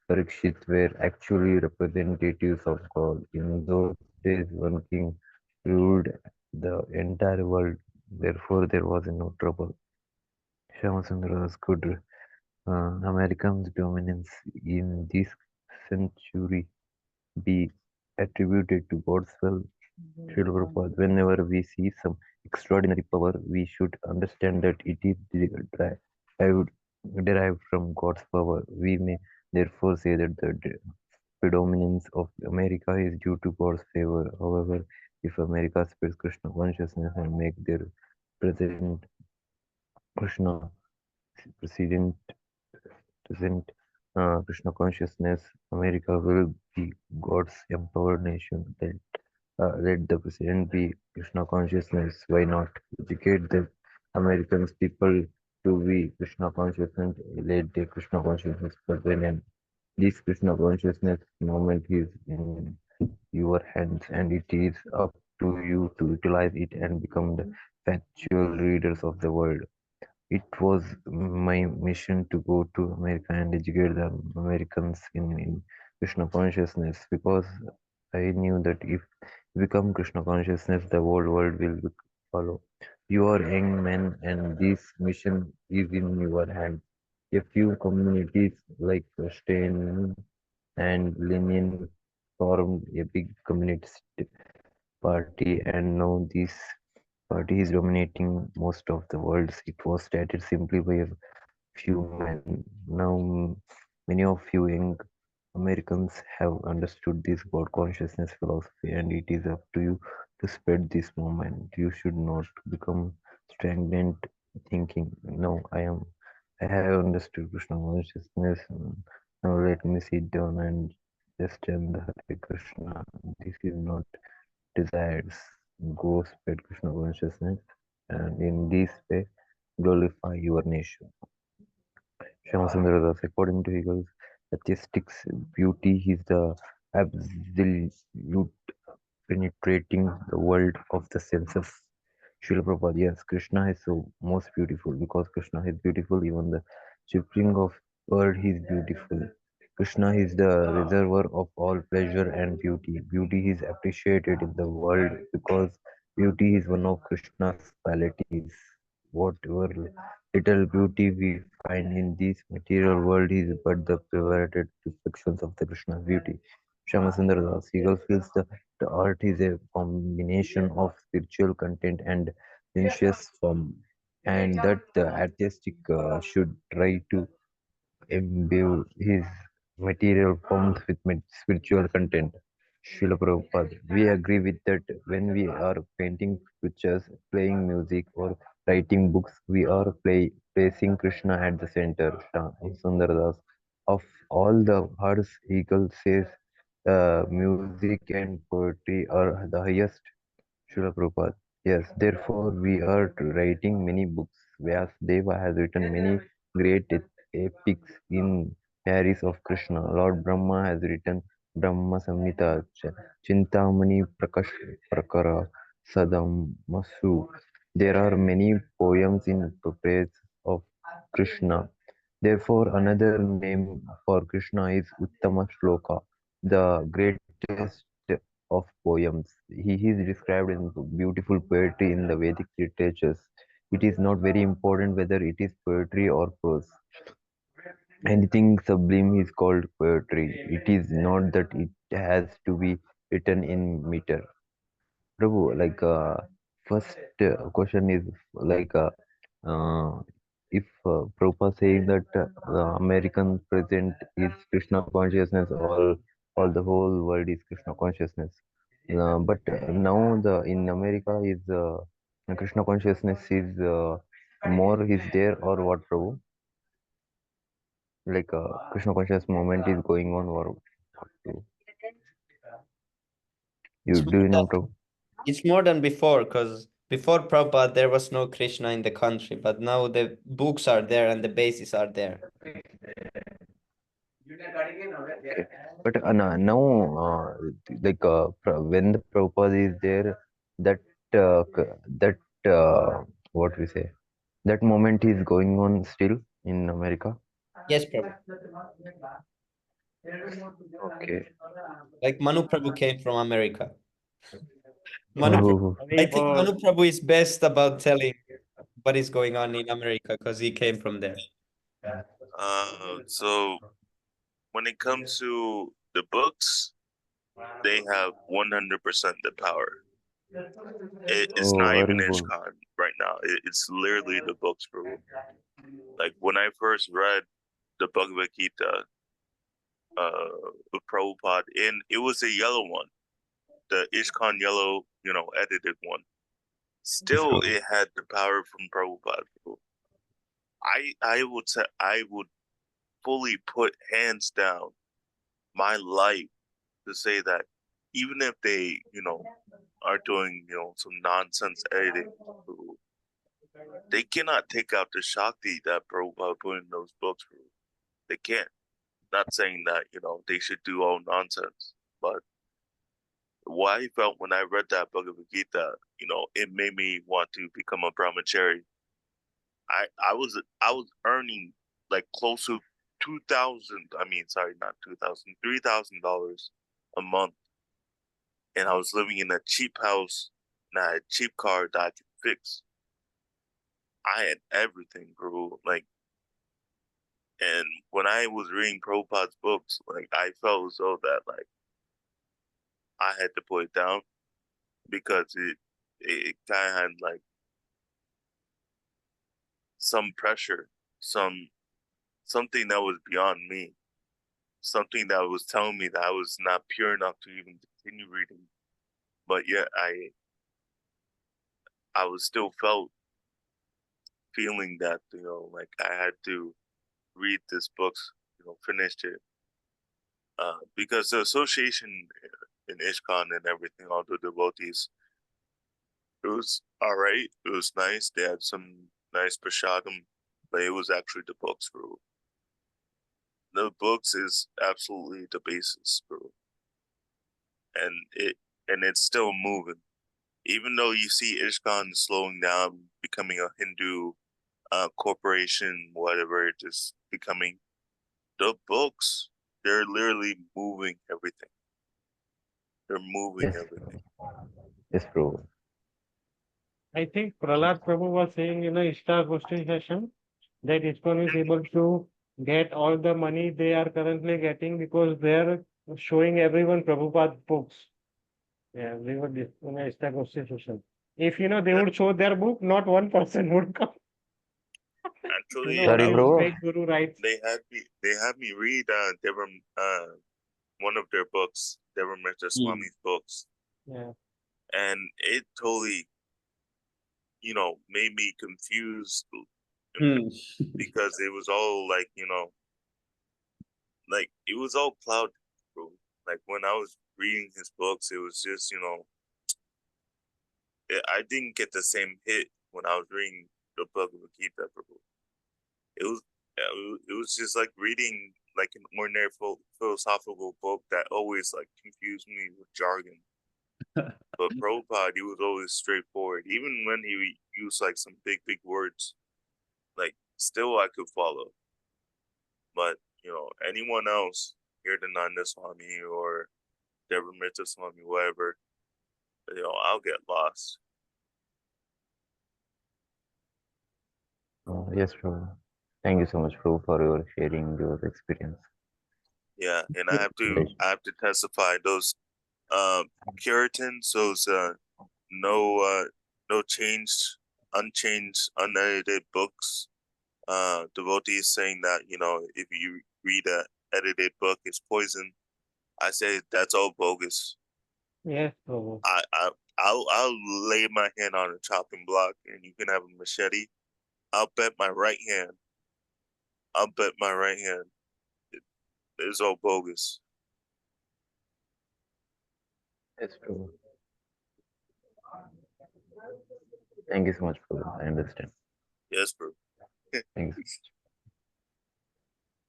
Parikshit were actually representatives of God. In those days, one king ruled the entire world, therefore, there was no trouble. Shyamasundara's could Americans' dominance in this century be attributed to God's will? Srila Prabhupada, whenever we see some extraordinary power, we should understand that it is derived, derived from God's power. We may therefore say that the predominance of America is due to God's favor. However, if America spreads Krishna consciousness and make their president Krishna president present Krishna consciousness, America will be God's empowered nation. Let the president be Krishna consciousness. Why not educate the Americans people to be Krishna consciousness? Let the Krishna consciousness prevail, and this Krishna consciousness moment is in your hands, and it is up to you to utilize it and become the factual readers of the world. It was my mission to go to America and educate the Americans in Krishna consciousness, because I knew that if we become Krishna consciousness, the whole world will follow. You are young men, and this mission is in your hands. A few communities like Stein and Lenin formed a big communist party, and now this party is dominating most of the world. It was started simply by a few men. Now, many of you young Americans have understood this God consciousness philosophy, and it is up to you to spread this movement. You should not become stagnant thinking, no, I have understood Krishna consciousness. Now let me sit down and just chant the Hare Krishna. This is not desires. Go spread Krishna consciousness, and in this way glorify your nation. Shyamsundar Das, according to Hegel's aesthetics, beauty is the absolute penetrating the world of the senses. Srila Prabhupada, yes, Krishna is so most beautiful. Because Krishna is beautiful, even the shivering of bird is beautiful. Krishna is the reservoir of all pleasure and beauty. Beauty is appreciated in the world because beauty is one of Krishna's qualities. Whatever little beauty we find in this material world is but the perverted reflections of the Krishna's beauty. Shamasundar Das Seagull feels the art is a combination of spiritual content and sensuous form, and that the artistic should try to imbue his material forms with spiritual content. Srila Prabhupada, we agree with that. When we are painting pictures, playing music, or writing books, we are placing Krishna at the center. Sundardas. Of all the arts, Eagle says music and poetry are the highest. Srila Prabhupada. Yes, therefore we are writing many books. Vyasdeva has written many great epics in Paris of Krishna. Lord Brahma has written Brahma Samhita, Chintamani Prakash Prakara Sadam Masu. There are many poems in praise of Krishna. Therefore, another name for Krishna is Uttama Shloka, the greatest of poems. He is described in beautiful poetry in the Vedic literatures. It is not very important whether it is poetry or prose. Anything sublime is called poetry. It is not that it has to be written in meter. Prabhu, first question is like if Prabhupada saying that the American present is Krishna consciousness, all the whole world is Krishna consciousness. But now the in America is Krishna consciousness is more is there or what, Prabhu? Like Krishna conscious moment is going on or what? You It's do you more know, than, Prabhu? it's more than before, because before Prabhupada, there was no Krishna in the country, but now the books are there and the bases are there. Okay. But now, when the Prabhupada is there, that that what we say, that moment is going on still in America. Yes, Prabhu. Okay. Like Manu Prabhu came from America. Oh, I Hari think Bol. Manu Prabhu is best about telling what is going on in America because he came from there. So when it comes to the books, they have 100% the power. It's not even Hari Bol. Ishkan right now. It's literally the books, bro. Like when I first read the Bhagavad Gita, with Prabhupada, and it was a yellow one, the Ishkan yellow, edited one. Still, True. it had the power from Prabhupada. Bro. I would say I would fully put hands down my life to say that even if they, are doing, some nonsense editing, they cannot take out the Shakti that Prabhupada put in those books. They can't. Not saying that, they should do all nonsense, but what I felt when I read that Bhagavad Gita, it made me want to become a brahmachari. I was earning like close to 2,000. I mean, sorry, not 2,000, $3,000 a month, and I was living in a cheap house, and I had a cheap car that I could fix. I had everything, bro. Like, and when I was reading Prabhupada's books, like I felt as though that like I had to put it down because it kind of had like some pressure, something that was beyond me, something that was telling me that I was not pure enough to even continue reading. But yet I was still feeling that like I had to read this book, finish it, because the association in Ishkan and everything, all the devotees, it was all right. It was nice. They had some nice prashadam, but it was actually the books, bro. The books is absolutely the basis, bro, and it's still moving. Even though you see Ishkan slowing down, becoming a Hindu corporation, whatever it is becoming, the books, they're literally moving everything. They're moving Yes, everything. yes, Prabhu. I think Prahlad Prabhu was saying in the Ishtar Goshti session that ISKCON is able to get all the money they are currently getting because they are showing everyone Prabhupada books. Yeah, we were in the Ishtar Goshti session. If they would show their book, not one person would come. Actually, What Sorry, this bro. great guru writes. they had me read one of their books, Devamrita Swami's books, Yeah. and it totally, made me confused because it was all like, like it was all clouded, bro. Like when I was reading his books, it was just, I didn't get the same hit when I was reading the Bhagavad Gita, bro. It was, it was just like reading like an ordinary philosophical book that always like confused me with jargon. But Prabhupada, he was always straightforward. Even when he used like some big words, like still I could follow. But anyone else, Nanda Swami or Devamrita Swami, whatever, I'll get lost. Yes, Prabhu. Thank you so much, Prabhu, for your sharing your experience. Yeah, and I have to testify those Puritans, those no changed, unchanged, unedited books. Devotees saying that if you read a edited book, it's poison. I say that's all bogus. Yes, Prabhu. I'll lay my hand on a chopping block, and you can have a machete. I'll bet my right hand. It's all bogus. Yes, Prabhu. Thank you so much, Prabhu. I understand. Yes, bro. Thanks.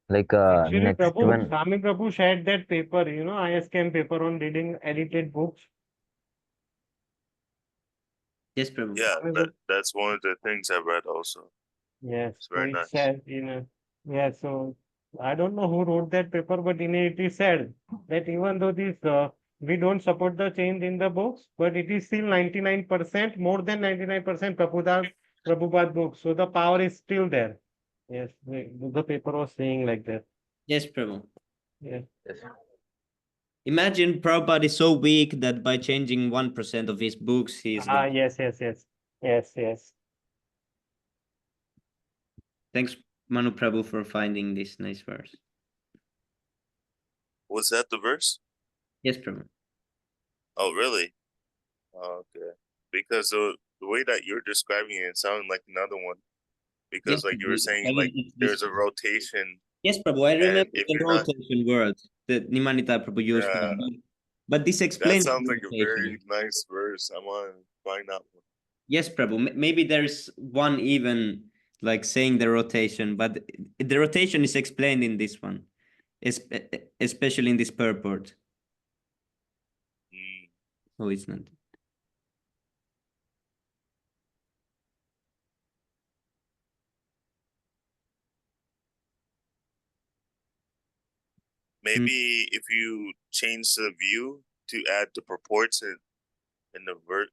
Like Actually, next Prabhu, one. Swami Prabhu shared that paper, ISKM paper on reading edited books. Yes, Prabhu. Yeah, that's one of the things I read also. Yes, It's so very it nice. said, so I don't know who wrote that paper, but in it is said that even though we don't support the change in the books, but it is still 99%, more than 99% Prabhupada books. So the power is still there. Yes, the paper was saying like that. Yes, Prabhu. Yes. Imagine Prabhupada is so weak that by changing 1% of his books, he's the... Yes. Thanks, Manu Prabhu, for finding this nice verse. Was that the verse? Yes, Prabhu. Oh, really? Oh, okay. Because the way that you're describing it sounded like another one. Because Yes, like you were Prabhu. saying, I mean, like it's there's a this... rotation. Yes, Prabhu. I remember if the you're not, rotation word that Nimanita Prabhu used. yeah, But this that explains sounds the like a rotation. very nice verse. I want to find that one. Yes, Prabhu. Maybe there's one even like saying the rotation, but the rotation is explained in this one, especially in this purport. Mm. Oh, it's not. Maybe if you change the view to add the purports in the verse.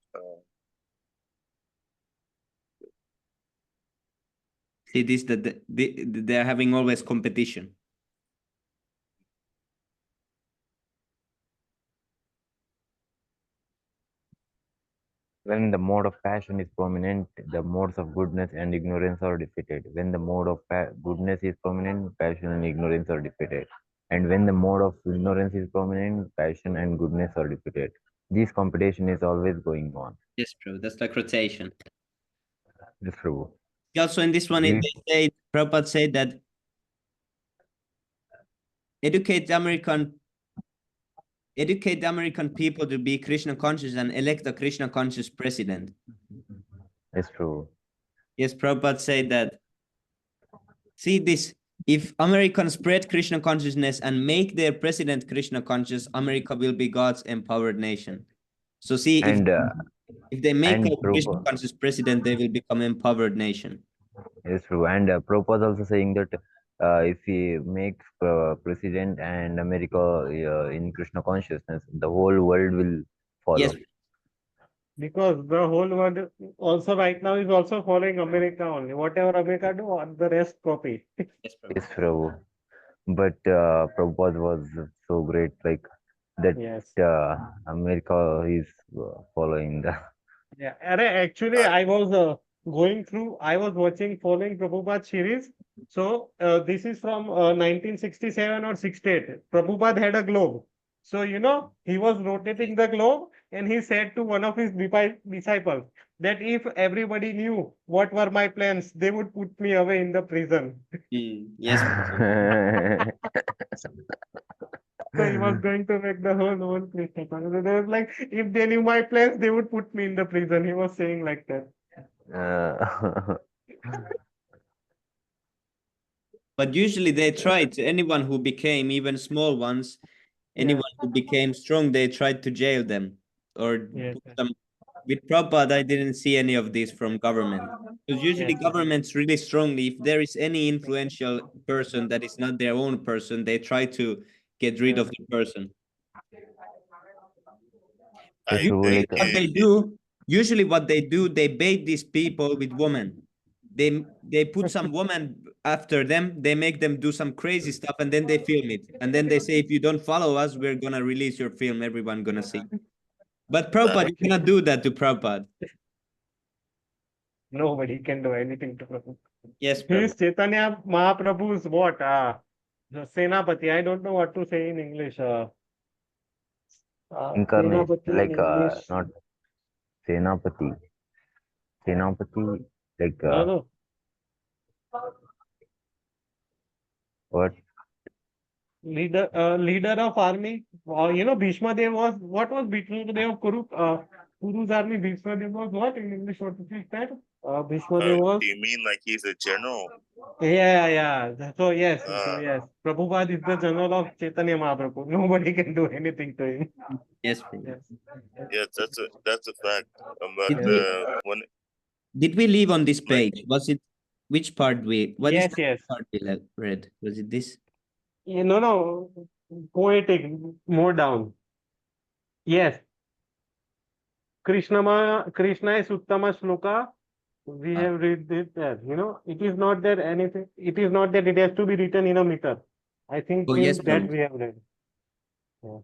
See this, that they're having always competition. When the mode of passion is prominent, the modes of goodness and ignorance are defeated. When the mode of goodness is prominent, passion and ignorance are defeated. And when the mode of ignorance is prominent, passion and goodness are defeated. This competition is always going on. Yes, Prabhu. That's like rotation. That's true. Also, in this one, they say Prabhupada said that educate the American people to be Krishna conscious and elect a Krishna conscious president. It's true. Yes, Prabhupada said that. See this, if Americans spread Krishna consciousness and make their president Krishna conscious, America will be God's empowered nation. So see, if they make a Krishna conscious president, they will become empowered nation. It's true. And Prabhupada also saying that if he makes president and America in Krishna consciousness, the whole world will follow. Yes. Because the whole world also right now is also following America only. Whatever America do, the rest copy. Yes, Prabhu. But Prabhupada was so great, like that. Yes. America is following the. Yeah, actually, I was I was following Prabhupada series. So this is from 1967 or 68. Prabhupada had a globe. So, he was rotating the globe and he said to one of his disciples that if everybody knew what were my plans, they would put me away in the prison. Yes. So he was going to make the whole world Krishna conscious. They was like, if they knew my plans, they would put me in the prison. He was saying like that. But usually they tried to anyone who became even small ones, anyone who became strong, they tried to jail them or Yes, put yes. some. With Prabhupada, I didn't see any of this from government. Because usually Yes, yes. governments really strongly, if there is any influential person that is not their own person, they try to get rid of the person. Yes, I Prabhu, think like What they do, usually what they do, they bait these people with women. They put some woman after them, they make them do some crazy stuff, and then they film it. And then they say, if you don't follow us, we're gonna release your film, everyone gonna see. But Prabhupada, you cannot do that to Prabhupada. Nobody can do anything to Prabhu. Yes, He is Prabhu. Chaitanya Mahaprabhu's what? The Senapati. I don't know what to say in English. incarnate, Senapati in like English. not Senapati. Senapati, like No, no. what? Leader of army. Bhishma Dev was what was Bhishma Dev Kuru's army? Bhishma Dev was what in English? What is that? Bhishma Dev was. do you mean like he's a general? Yeah. So yes, Uh, Prabhupada is the general of Chaitanya Mahaprabhu. Nobody can do anything to him. Yes, Prabhu. Yes. yes, that's a fact. But Did we when did we leave on this like page? Was it which part what is Yes, the yes. part we read? Was it this? No. Poetic. More down. Yes. Krishna is Uttama Shloka. We Ah. have read it there. It is not that anything. It is not that it has to be written in a meter. I think Oh, yes, in that Prabhu. we have read. Yeah.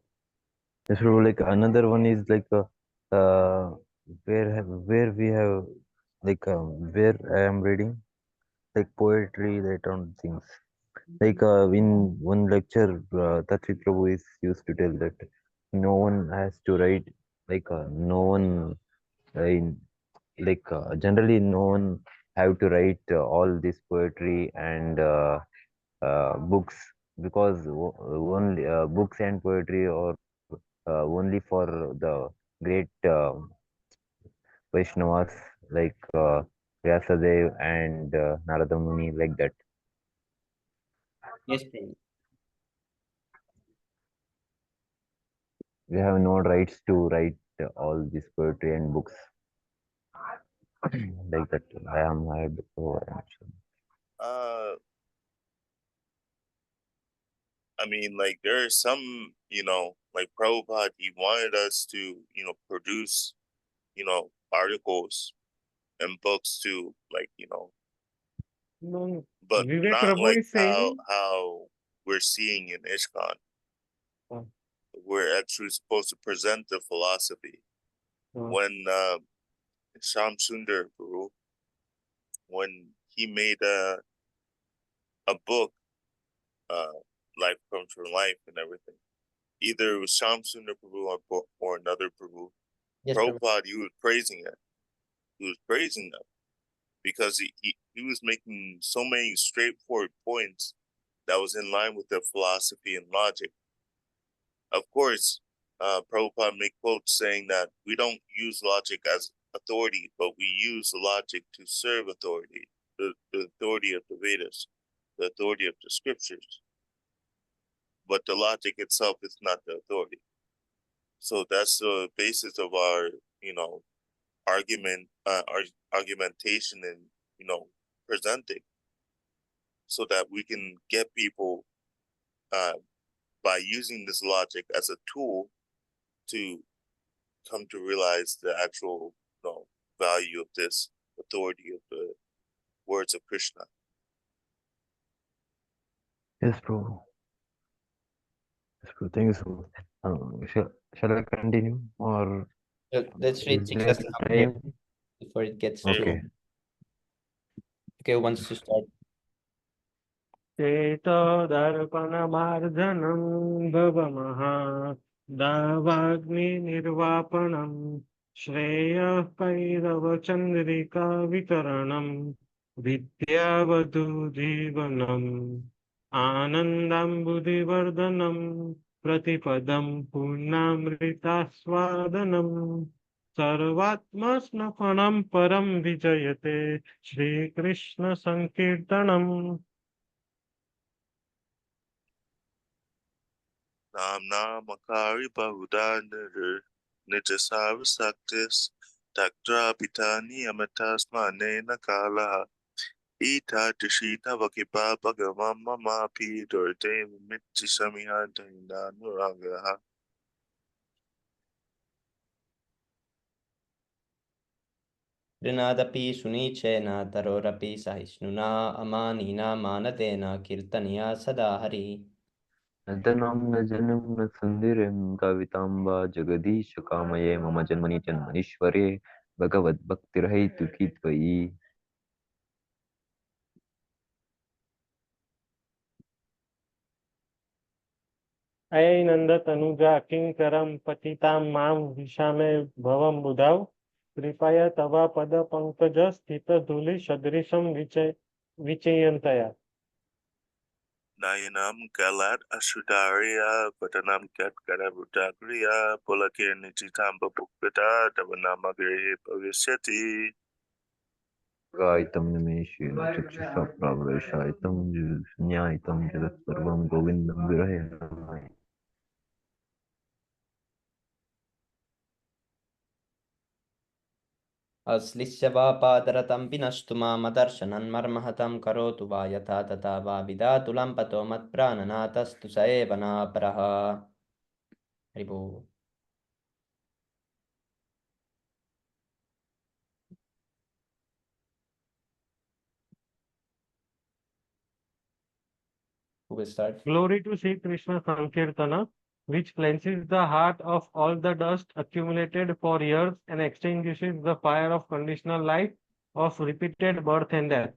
Yes, Prabhu, like another one is like where we have like where I am reading like poetry, that on things. Like in one lecture, Tathvik Prabhu is used to tell that no one has to write, like no one in like generally no one have to write all this poetry and books, because only books and poetry are only for the great Vaishnavas like Vyasadev and Narada Muni, like that. Yes, Prabhu. We have no rights to write all this poetry and books like that. I am heard before. uh I mean, like there are some, like Prabhupada, he wanted us to, produce, articles and books to, like, No. but Vivek not Prabhu like is how saying. we're seeing in ISKCON. uh, We're actually supposed to present the philosophy. uh, When Sham Sundar Prabhu, when he made a book, Life Comes from Life and everything, either it was Sham Sundar Prabhu or another Prabhu, Yes, Prabhu. Prabhupada, he was praising it. He was praising them because he was making so many straightforward points that was in line with their philosophy and logic. Of course, Prabhupada made quotes saying that we don't use logic as authority, but we use the logic to serve authority, the authority of the Vedas, the authority of the scriptures. But the logic itself is not the authority. So that's the basis of our, argument, argumentation, and presenting, so that we can get people by using this logic as a tool to come to realize the actual value of this authority of the words of Krishna. Yes, bro. Yes, bro. Thank you so much. Shall I continue or Let's read is six there here time? before it gets Okay. too. Okay, who wants to start? चेतोदर्पणमार्जनं भवमहा दावाग्निर्वापनं श्रेयः कैरवचन्द्रिका वितरणं विद्यावधूजीवनम् आनन्दाम्बुधिवर्धनं प्रतिपदं पूर्णामृतास्वादनम् सर्वात्मस्नपनं परं विजयते Shrikrishna संकीर्तनम्. Nam Nam Akari Bahudana Nijasavasaktis Taktra Pitani Amatasmanena Kala Ita Tishita Vakipa Bhagavama Mapi Dorte Mitchisamiha Dainanuragaha. Rinadapi Sunichena Tarorapi Sahisnuna Amanina Manadena Kirtaniya Sadahari. नदनं न जनं न सुन्दरं कविताम्बा जगदीश कामये मम जन्मनि जन्मनीश्वरे भगवद्भक्तिरहैतुकी त्वयि अये नंद तनुजा किंकरम पतिताम माम विषामे भवम बुधाव कृपया तवा पद पंकज स्थित धूलि सदृशम विचयंतया Nayanam Galat Ashudaria Patanam Gat Gadabudagriya Pulakir Nijitamba Bukata Davanamagri Pavisyati. गायितं निमेषेण चक्षुषा प्रावृशायितं न्यायितं जगत्सर्वं गोविन्दं विरहे Namami Aslisya va padaratan pinastu mamadarsanan marmahatam karotu va yatha tata va vidatulam pato mat prananatastu saevana praha. Haribo. Who will start? Glory to Sri Krishna Sankirtana, which cleanses the heart of all the dust accumulated for years and extinguishes the fire of conditional life of repeated birth and death.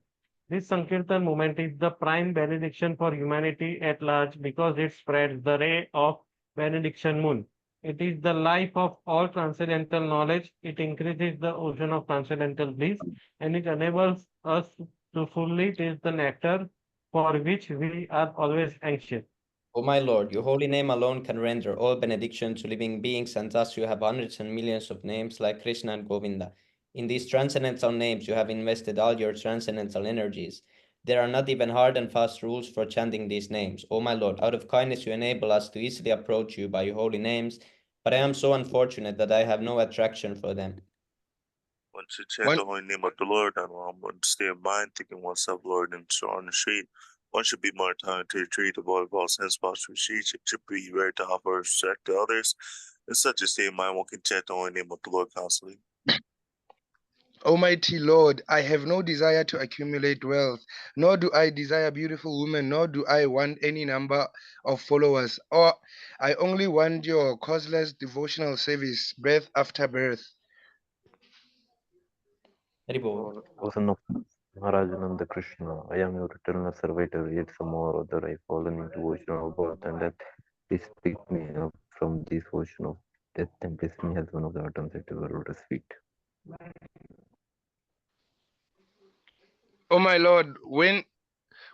This Sankirtan movement is the prime benediction for humanity at large because it spreads the ray of benediction moon. It is the life of all transcendental knowledge. It increases the ocean of transcendental bliss and it enables us to fully taste the nectar for which we are always anxious. O my Lord, your holy name alone can render all benediction to living beings, and thus you have hundreds and millions of names like Krishna and Govinda. In these transcendental names, you have invested all your transcendental energies. There are not even hard and fast rules for chanting these names. O my Lord, out of kindness you enable us to easily approach you by your holy names, but I am so unfortunate that I have no attraction for them. One should chant the holy name of the Lord and one stay in mind, thinking oneself Lord and so on the street. One should be more time to retreat, avoid all sense spots to receive. It should be rare to offer respect to others. In such a state of mind, one can chant the holy name of the Lord constantly. Almighty Lord, I have no desire to accumulate wealth, nor do I desire beautiful women, nor do I want any number of followers, or I only want your causeless devotional service, breath after birth. Haribo. O son of Maharajananda Krishna, I am your eternal servitor, yet somehow or other I fallen into ocean of birth and death. Please pick me up from this ocean of death and place me as one of the atoms at your lotus feet. O my Lord, when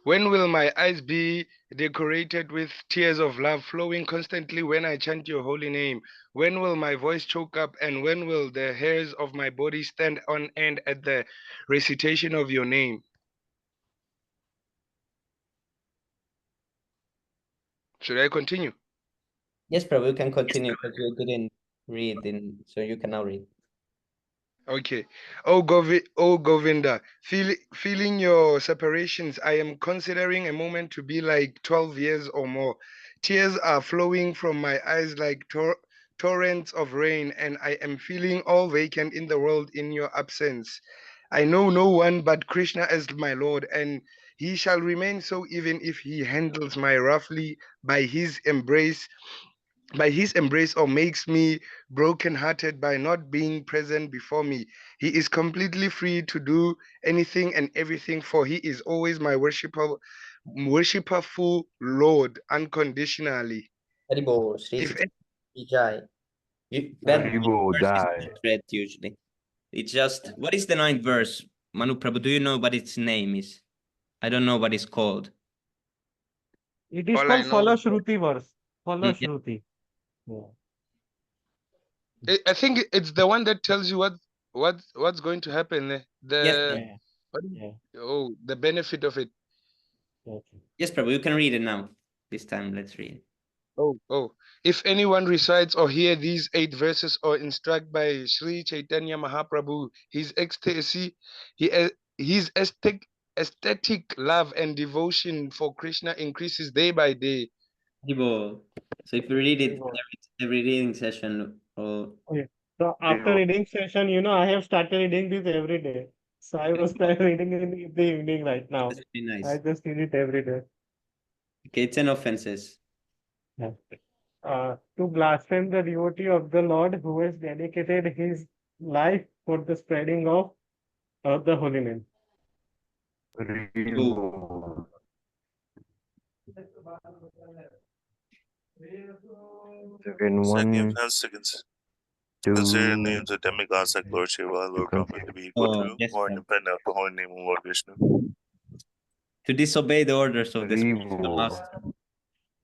will my eyes be decorated with tears of love flowing constantly when I chant your holy name? When will my voice choke up, and when will the hairs of my body stand on end at the recitation of your name? Should I continue? Yes, Prabhu, you can continue because you didn't read, so you can now read. Okay. Oh, Govinda, feeling your separations, I am considering a moment to be like 12 years or more. Tears are flowing from my eyes like torrents of rain, and I am feeling all vacant in the world in your absence. I know no one but Krishna as my Lord, and he shall remain so even if he handles my roughly by his embrace or makes me broken-hearted by not being present before me. He is completely free to do anything and everything, for he is always my worshipful Lord unconditionally. Haribo, Sri If Vijay. That Haribo, verse is Jai. not read usually. It's just, what is the ninth verse? Manu Prabhu, do you know what its name is? I don't know what it's called. It is all I called know, Falashruti verse. Yeah. Falashruti. Yeah. I think it's the one that tells you what's going to happen. Yes, Yeah. What, Yeah. the benefit of it. Okay. yes, Prabhu, you can read it now. This time, let's read. If anyone recites or hear these 8 verses or instruct by Sri Chaitanya Mahaprabhu, his ecstasy, his aesthetic love and devotion for Krishna increases day by day. Haribo. So if you read it Haribo. every reading session, or Okay. So after reading session, I have started reading this every day. So I was reading it in the evening right now. that's very nice. I just read it every day. Okay, 10 offenses. Yeah. To blaspheme the devotee of the Lord who has dedicated his life for the spreading of the holy name. Haribo. Second Second one offense to to consider the names of demigods like Lord Shiva, Lord Brahma to be equal Oh, to yes, or sir. independent of the holy name of Lord Vishnu. To disobey the orders of the spiritual Haribo. master.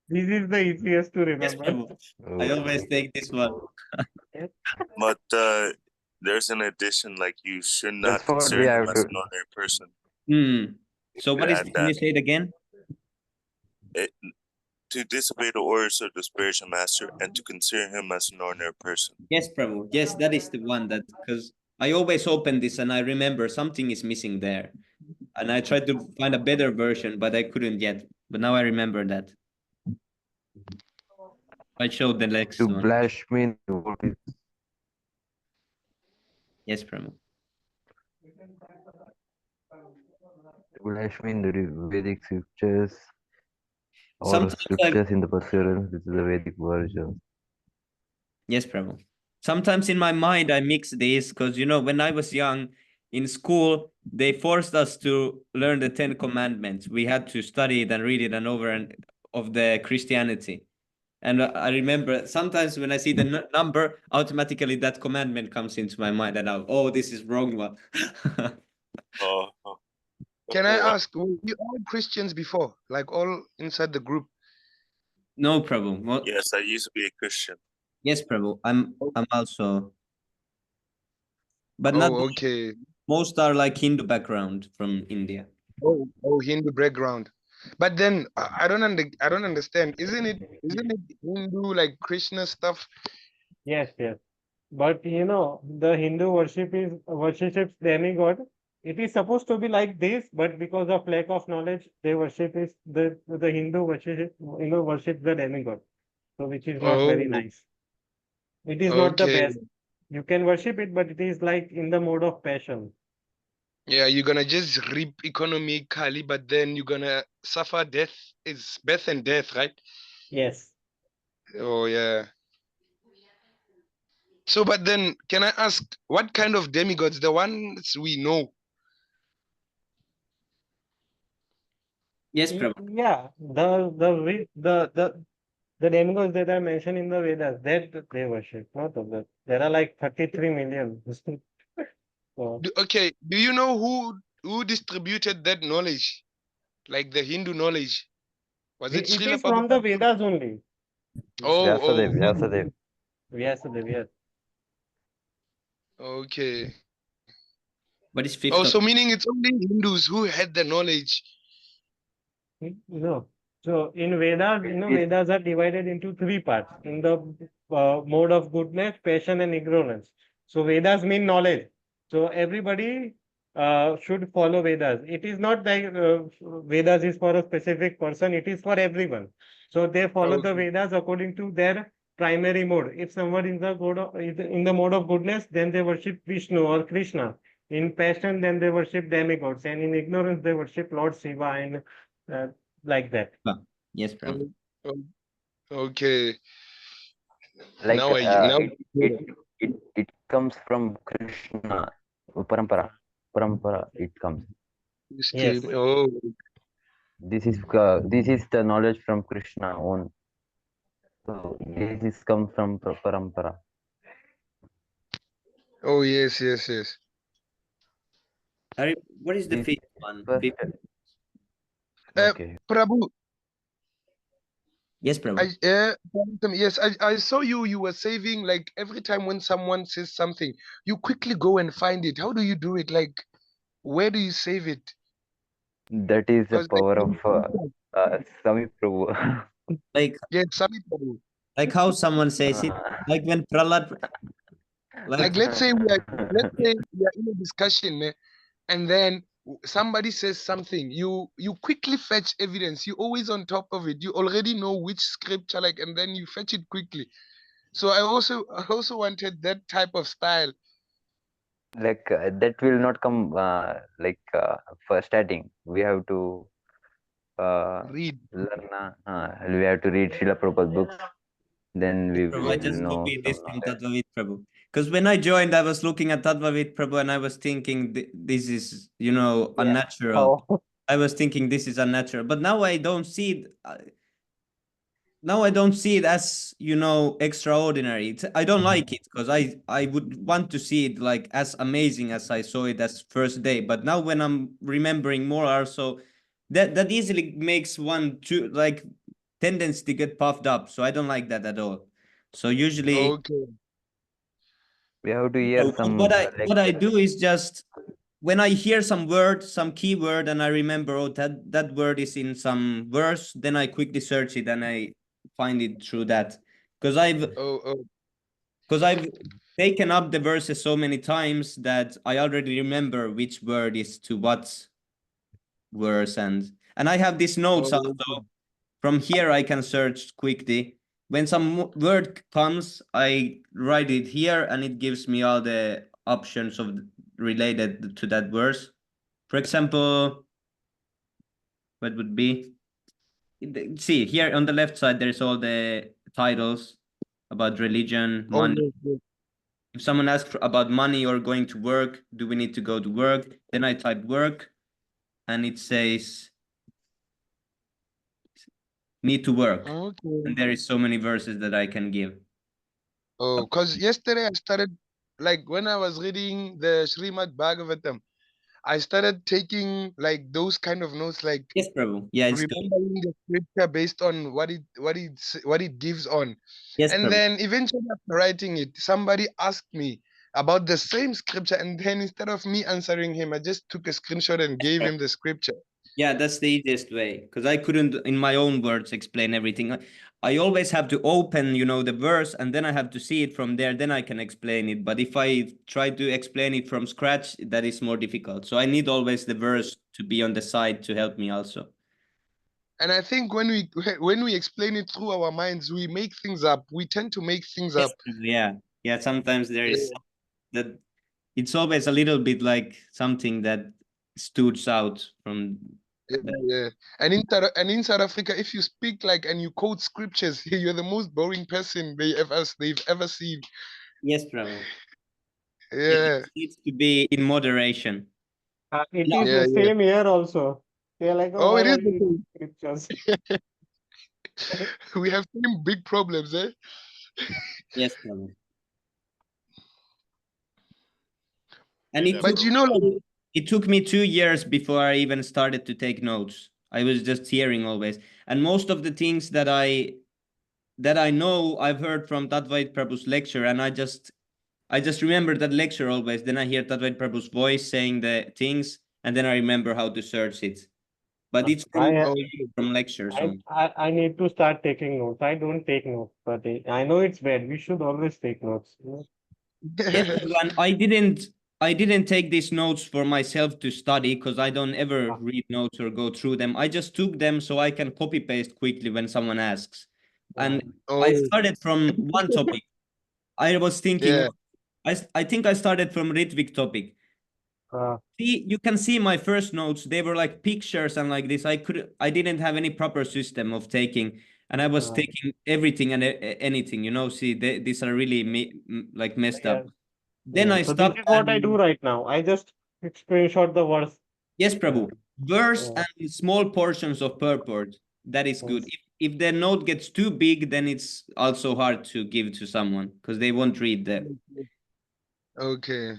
This is the easiest to Yes, remember. Prabhu. I always take this one. But there's an addition, like you should not That's what consider we him have as to. an ordinary person. So what You is, add can you that. say it again? To disobey the orders of the spiritual master and to consider him as an ordinary person. Yes, Prabhu. Yes, that is the one that, because I always open this and I remember something is missing there. And I tried to find a better version, but I couldn't yet. But now I remember that. I showed the next To one. blaspheme the devotees. Yes, Prabhu. To blaspheme the Vedic scriptures or Sometimes scriptures in the pursuance with the Vedic version. Yes, Prabhu. Sometimes in my mind, I mix these because, when I was young in school, they forced us to learn the 10 commandments. We had to study it and read it and over and of the Christianity. And I remember sometimes when I see the number, automatically that commandment comes into my mind and oh, this is wrong one. Can I ask, were you all Christians before? Like all inside the group? No, Prabhu. Well, Yes, I used to be a Christian. yes, Prabhu. I'm also, but not okay. most are like Hindu background from India. Hindu background. But then I don't understand. Isn't it Hindu like Krishna stuff? Yes, yes. But the Hindu worships demigod. It is supposed to be like this, but because of lack of knowledge, they worship is the Hindu worship the demigod. So which is not very nice. It is not the Okay. best. You can worship it, but it is like in the mode of passion. Yeah, you're gonna just reap economically, but then you're gonna suffer death. It's birth and death, right? Yes. Oh yeah. So, but then can I ask what kind of demigods? The ones we know. Yes, Prabhu. Yeah. The demigods that are mentioned in the Vedas, that they worship, not of that. There are like 33 million. So, Okay, do you know who distributed that knowledge? Like the Hindu knowledge? Was it it Srila is from the Prabhupada? Vedas only. Oh, Vyasadeva. Vyasadeva, yes. okay. What is fifth? Oh, so meaning it's only Hindus who had the knowledge. No. So in Vedas, Vedas are divided into 3 parts in the mode of goodness, passion, and ignorance. So Vedas mean knowledge. So everybody should follow Vedas. It is not like Vedas is for a specific person, it is for everyone. So they follow the Okay. Vedas according to their primary mode. If someone is in the mode of goodness, then they worship Vishnu or Krishna. In passion, then they worship demigods. And in ignorance, they worship Lord Shiva and like that. Yes, Prabhu. Okay. Like Now now it comes from Krishna. Parampara. It comes. Yes. Oh, This is the knowledge from Krishna own. So this is come from parampara. oh yes, yes, yes. What is the This fifth one? first, okay. Prabhu, Yes, Prabhu. yes, I saw you were saving like every time when someone says something, you quickly go and find it. How do you do it? Like, where do you save it? That is the Because like power of Swami Prabhu. Like Yes, sorry, Prabhu. like how someone says it, like when Prahlad, Like let's say we are in a discussion, and then somebody says something, you quickly fetch evidence. You always on top of it. You already know which scripture, like, and then you fetch it quickly. So I also wanted that type of style. like that will not come for starting. We have to Read. learn. We have to read Srila Prabhupada's books. Then we Prabhu, I will just know copied some this from knowledge. Tattvavid Prabhu. Because when I joined, I was looking at Tattvavid Prabhu and I was thinking this is, unnatural. How? I was thinking this is unnatural. But now I don't see it. Now I don't see it as, extraordinary. I don't like it because I would want to see it like as amazing as I saw it as first day. But now when I'm remembering more also, that easily makes one to like tendency to get puffed up. So I don't like that at all. So usually, Okay. We have to hear what some I do is just when I hear some word, some keyword, and I remember, oh, that word is in some verse, then I quickly search it and I find it through that. Because I've Oh. because I've taken up the verses so many times that I already remember which word is to what verse, and I have these notes Oh. also. From here I can search quickly. When some word comes, I write it here and it gives me all the options of related to that verse. For example, what would be? See, here on the left side, there's all the titles about religion, Oh, money. yes. If someone asks about money or going to work, do we need to go to work? Then I type work and it says need to work. Okay. And there is so many verses that I can give. Oh, because yesterday I started, like when I was reading the Srimad Bhagavatam, I started taking like those kind of notes, like Yes, Prabhu. Yeah, it's good. remembering the scripture based on what it gives on. Yes, And Prabhu. then eventually after writing it, somebody asked me about the same scripture, and then instead of me answering him, I just took a screenshot and gave him the scripture. Yeah, that's the easiest way because I couldn't, in my own words, explain everything. I always have to open, the verse and then I have to see it from there. Then I can explain it. But if I try to explain it from scratch, that is more difficult. So I need always the verse to be on the side to help me also. And I think when we when we explain it through our minds, we make things up. We tend to make things Yes, up. yeah. Yeah, sometimes there is Yeah, that it's always a little bit like something that stoots out from yeah, the. yeah. And in South Africa, if you speak like and you quote scriptures, you're the most boring person they've ever seen. Yes, Prabhu. It Yeah, needs to be in moderation. It Yeah. is the yeah, yeah. same here also. They're like, oh, Oh, why it is are the you reading same. scriptures? We have same big problems, eh? Yes, Prabhu. And it But took you know, like, it took me 2 years before I even started to take notes. I was just hearing always. And most of the things that I know I've heard from Tatvait Prabhu's lecture, and I just remember that lecture always. Then I hear Tatvait Prabhu's voice saying the things, and then I remember how to search it. But it's from I, oh, from lectures I, only. I need to start taking notes. I don't take notes, but I know it's bad. We should always take notes. Yes, and I didn't take these notes for myself to study because I don't ever Ah, read notes or go through them. I just took them so I can copy paste quickly when someone asks. And I oh, started from one topic. I was thinking, yeah. I think I started from Ritvik topic. uh, See, you can see my first notes. They were like pictures and like this. I didn't have any proper system of taking, and I was uh, taking everything and anything. See, these are really like messed yeah, up. Then yeah. I So this stopped is what I do and right now. I just screenshot the words. yes, Uh, Prabhu. Verse uh, and small portions of purport. That is good. yes. If the note gets too big, then it's also hard to give to someone because they won't read that. Okay.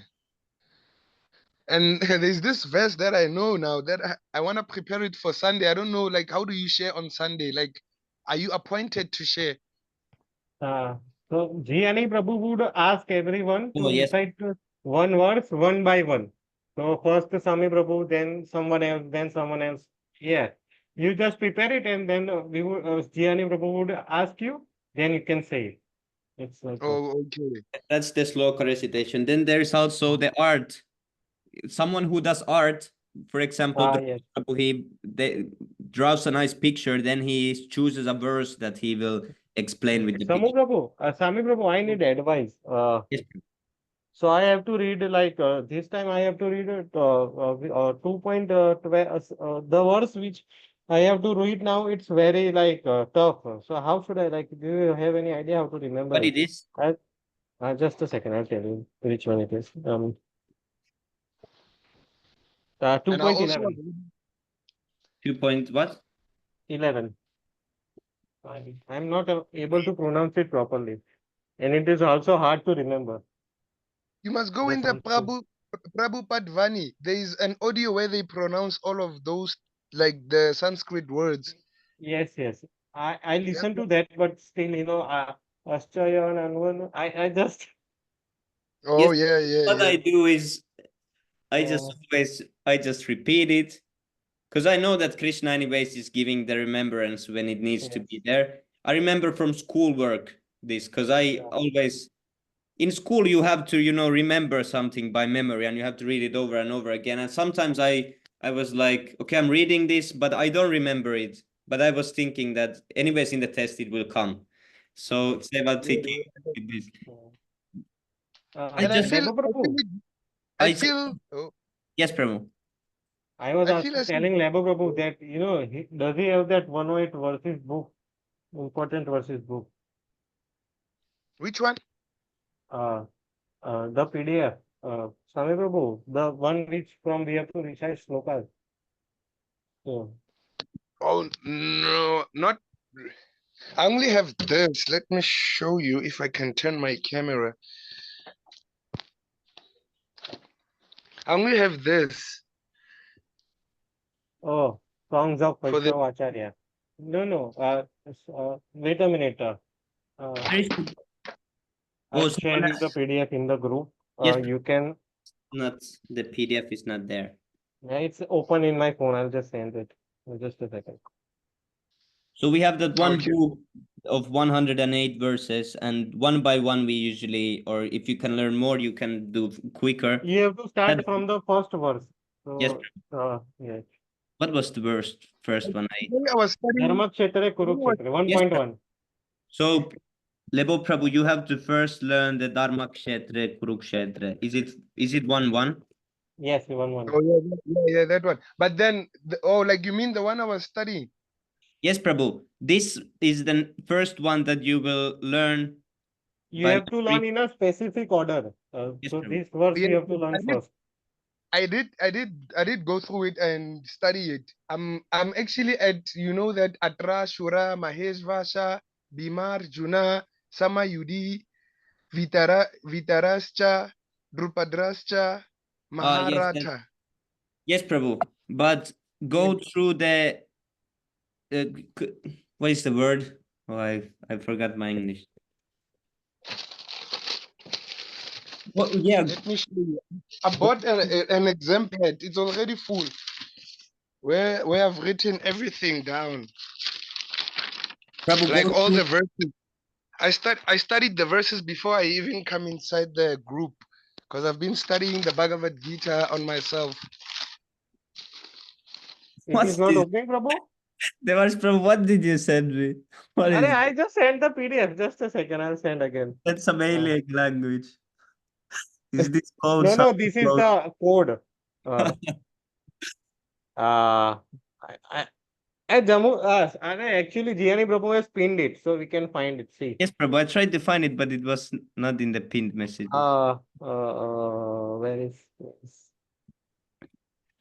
And there's this verse that I know now that I want to prepare it for Sunday. I don't know, like, how do you share on Sunday? Like, are you appointed to share? Uh, so G.N.E. Prabhu would ask everyone Oh, to yes. recite one verse one by one. So first Swami Prabhu, then someone else, then someone else. Yeah. You just prepare it, and then we would, Gianni Prabhu would ask you, then you can say it. It's like that. Oh, okay. That's the sloka recitation. Then there's also the art. Someone who does art, for example, Yes. he draws a nice picture, then he chooses a verse that he will explain with the Samu picture. Prabhu, Sami Prabhu, I need advice. Yes. So I have to read like this time I have to read it 2.12 the verse which I have to read now. It's very like tough. So how should I like? Do you have any idea how to remember What it? it is? Just a second, I'll tell you which one it is. And I also 2.11. 2 point what? 11. I'm not able to pronounce it properly, and it is also hard to remember. you must go The in the Sanskrit. Prabhupada Vani. There is an audio where they pronounce all of those, like the Sanskrit words. Yes, yes. I listen to that, but still, Aschaya and Anvan, I just Oh, Yes. yeah. What I do is I just repeat it, because I know that Krishna anyways is giving the remembrance when it needs to be there. I remember from schoolwork this, because I always in school you have to remember something by memory, and you have to read it over and over again. And sometimes I was like, okay, I'm reading this, but I don't remember it. But I was thinking that anyways in the test it will come. So Seva thinking with this. I And I just feel, Lebo Prabhu, I said, oh, yes, Prabhu. I was I feel as telling Lebo Prabhu that, does he have that 108 verses book, important verses book, which one? the PDF, Swami Prabhu, the one which from we have to recite slokas. So, Oh no, not. I only have this. Let me show you if I can turn my camera. I only have this songs of for the. Vaishnava Acharya. No, wait a minute. There is I'll oh share someone you the has PDF in the group. yes, You can, not the PDF is not there. yeah, it's open in my phone. I'll just send it. Just a second. So we have that one Okay. book of 108 verses, and one by one we usually, or if you can learn more, you can do quicker. You have to start That- from the first verse. yes. So, yes. What was the first one? I was studying. Dharma Kshetra Kurukshetra, Yes, 1.1. so Lebo Prabhu, you have to first learn the Dharma Kshetra, Kurukshetra. Is it 1-1? Yes, 1.1. Oh yeah, that one. But then, like you mean the one I was studying? Yes, Prabhu. This is the first one that you will learn You by have to learn in a specific order. Yes, So Prabhu. this verse Yeah, you have to learn first. I did go through it and study it. I'm actually at that Atra Shura Mahesh Vasha Bimar Juna Sama Yudi Vitarascha Drupadrascha Yes, Maharata. yes, Prabhu. But go through the what is the word? Oh, I forgot my English. Well, yeah, Let me show you. I bought an exam pad. It's already full. Where I've written everything down, Prabhu, like go all through. the verses. I studied the verses before I even come inside the group, because I've been studying the Bhagavad Gita on myself. It is What's not this? opening, Prabhu? Devash Prabhu, what did you send me? What is I just sent the PDF. Just a second, I'll send again. That's some alien language. Is this code No, this is close? the code. I actually Gianni Prabhu has pinned it, so we can find it. See. Yes, Prabhu. I tried to find it, but it was not in the pinned message. Where is this?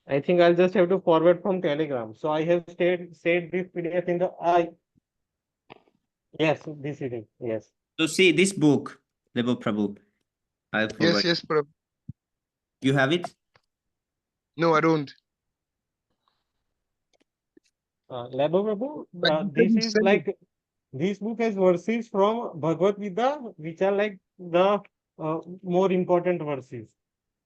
I think I'll just have to forward from Telegram. So I have saved this PDF in the yes, this is it. Yes. So see this book, Lebo Prabhu. I forgot. Yes, Prabhu. You have it? No, I don't. Labo Prabhu, But you this couldn't is send it. like this book has verses from Bhagavad Gita, which are like the more important verses.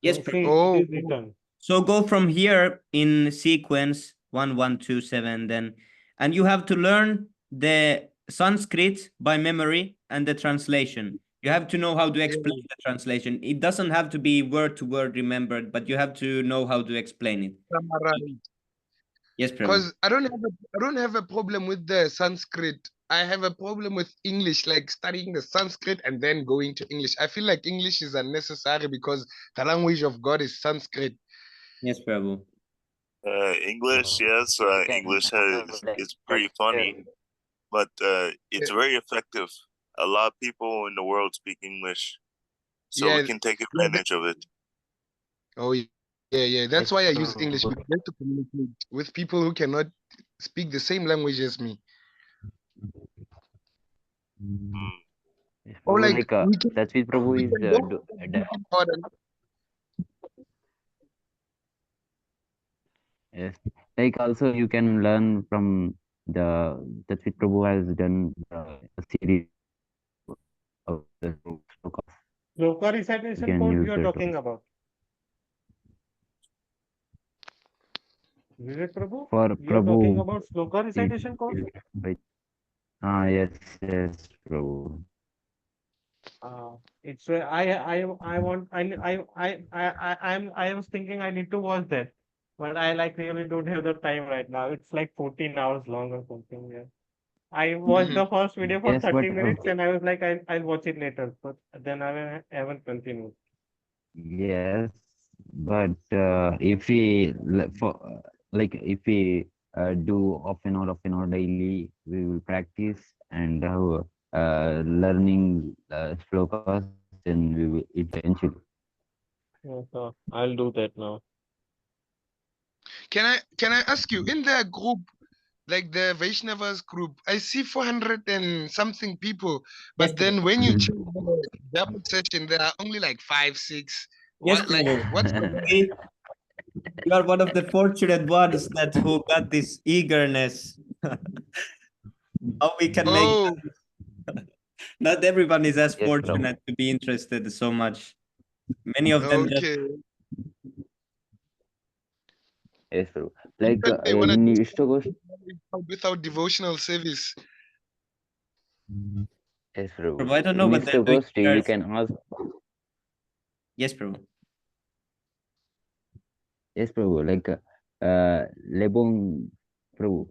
Yes, So Prabhu. see, it Oh, is written. So go from here in sequence 1127 then, and you have to learn the Sanskrit by memory and the translation. You have to know how to explain the translation. It doesn't have to be word to word remembered, but you have to know how to explain it. Yes, Prabhu. Because I don't have a problem with the Sanskrit. I have a problem with English, like studying the Sanskrit and then going to English. I feel like English is unnecessary because the language of God is Sanskrit. Yes, Prabhu. English, yes, English is pretty funny, but it's very effective. A lot of people in the world speak English, so we can take advantage of it. Oh, yeah. That's why I use English, because I have to communicate with people who cannot speak the same language as me. Yes, Or Prabhu, like that's with Prabhu we is can go yes. Like also you can learn from the that's with Prabhu has done a series of the slokas. Sloka recitation can code use you are that talking about. Vivek Prabhu, for you are talking Prabhu. about sloka recitation code? Yes, Prabhu. It's I want I was thinking I need to watch that, but I like really don't have the time right now. It's like 14 hours long or something. Yeah. I watched the first video for Yes, 30 but minutes and I was like I'll watch it later, but then I haven't continued. yes, but if we if we do off and on daily, we will practice and learning slokas, then we will eventually. Yeah, so I'll do that now. Can I ask you, in the group, like the Vaishnavas group, I see 400 and something people, but Yes, then Prabhu. when you check the Dialectic session, there are only like 5, 6. Yes, What, like, Prabhu. what's You are one of the fortunate ones that who got this eagerness. How we can make Oh, not everyone is as Yes, Prabhu. fortunate to be interested so much. Many of them just okay. Yes, Prabhu. Like Even they wanna in do Ishtagosh. without devotional service. Yes, Prabhu. Prabhu, I don't know In what they're doing. Ishtagosh, you can ask. Yes, Prabhu. Yes, Prabhu. Like Lebong, Prabhu.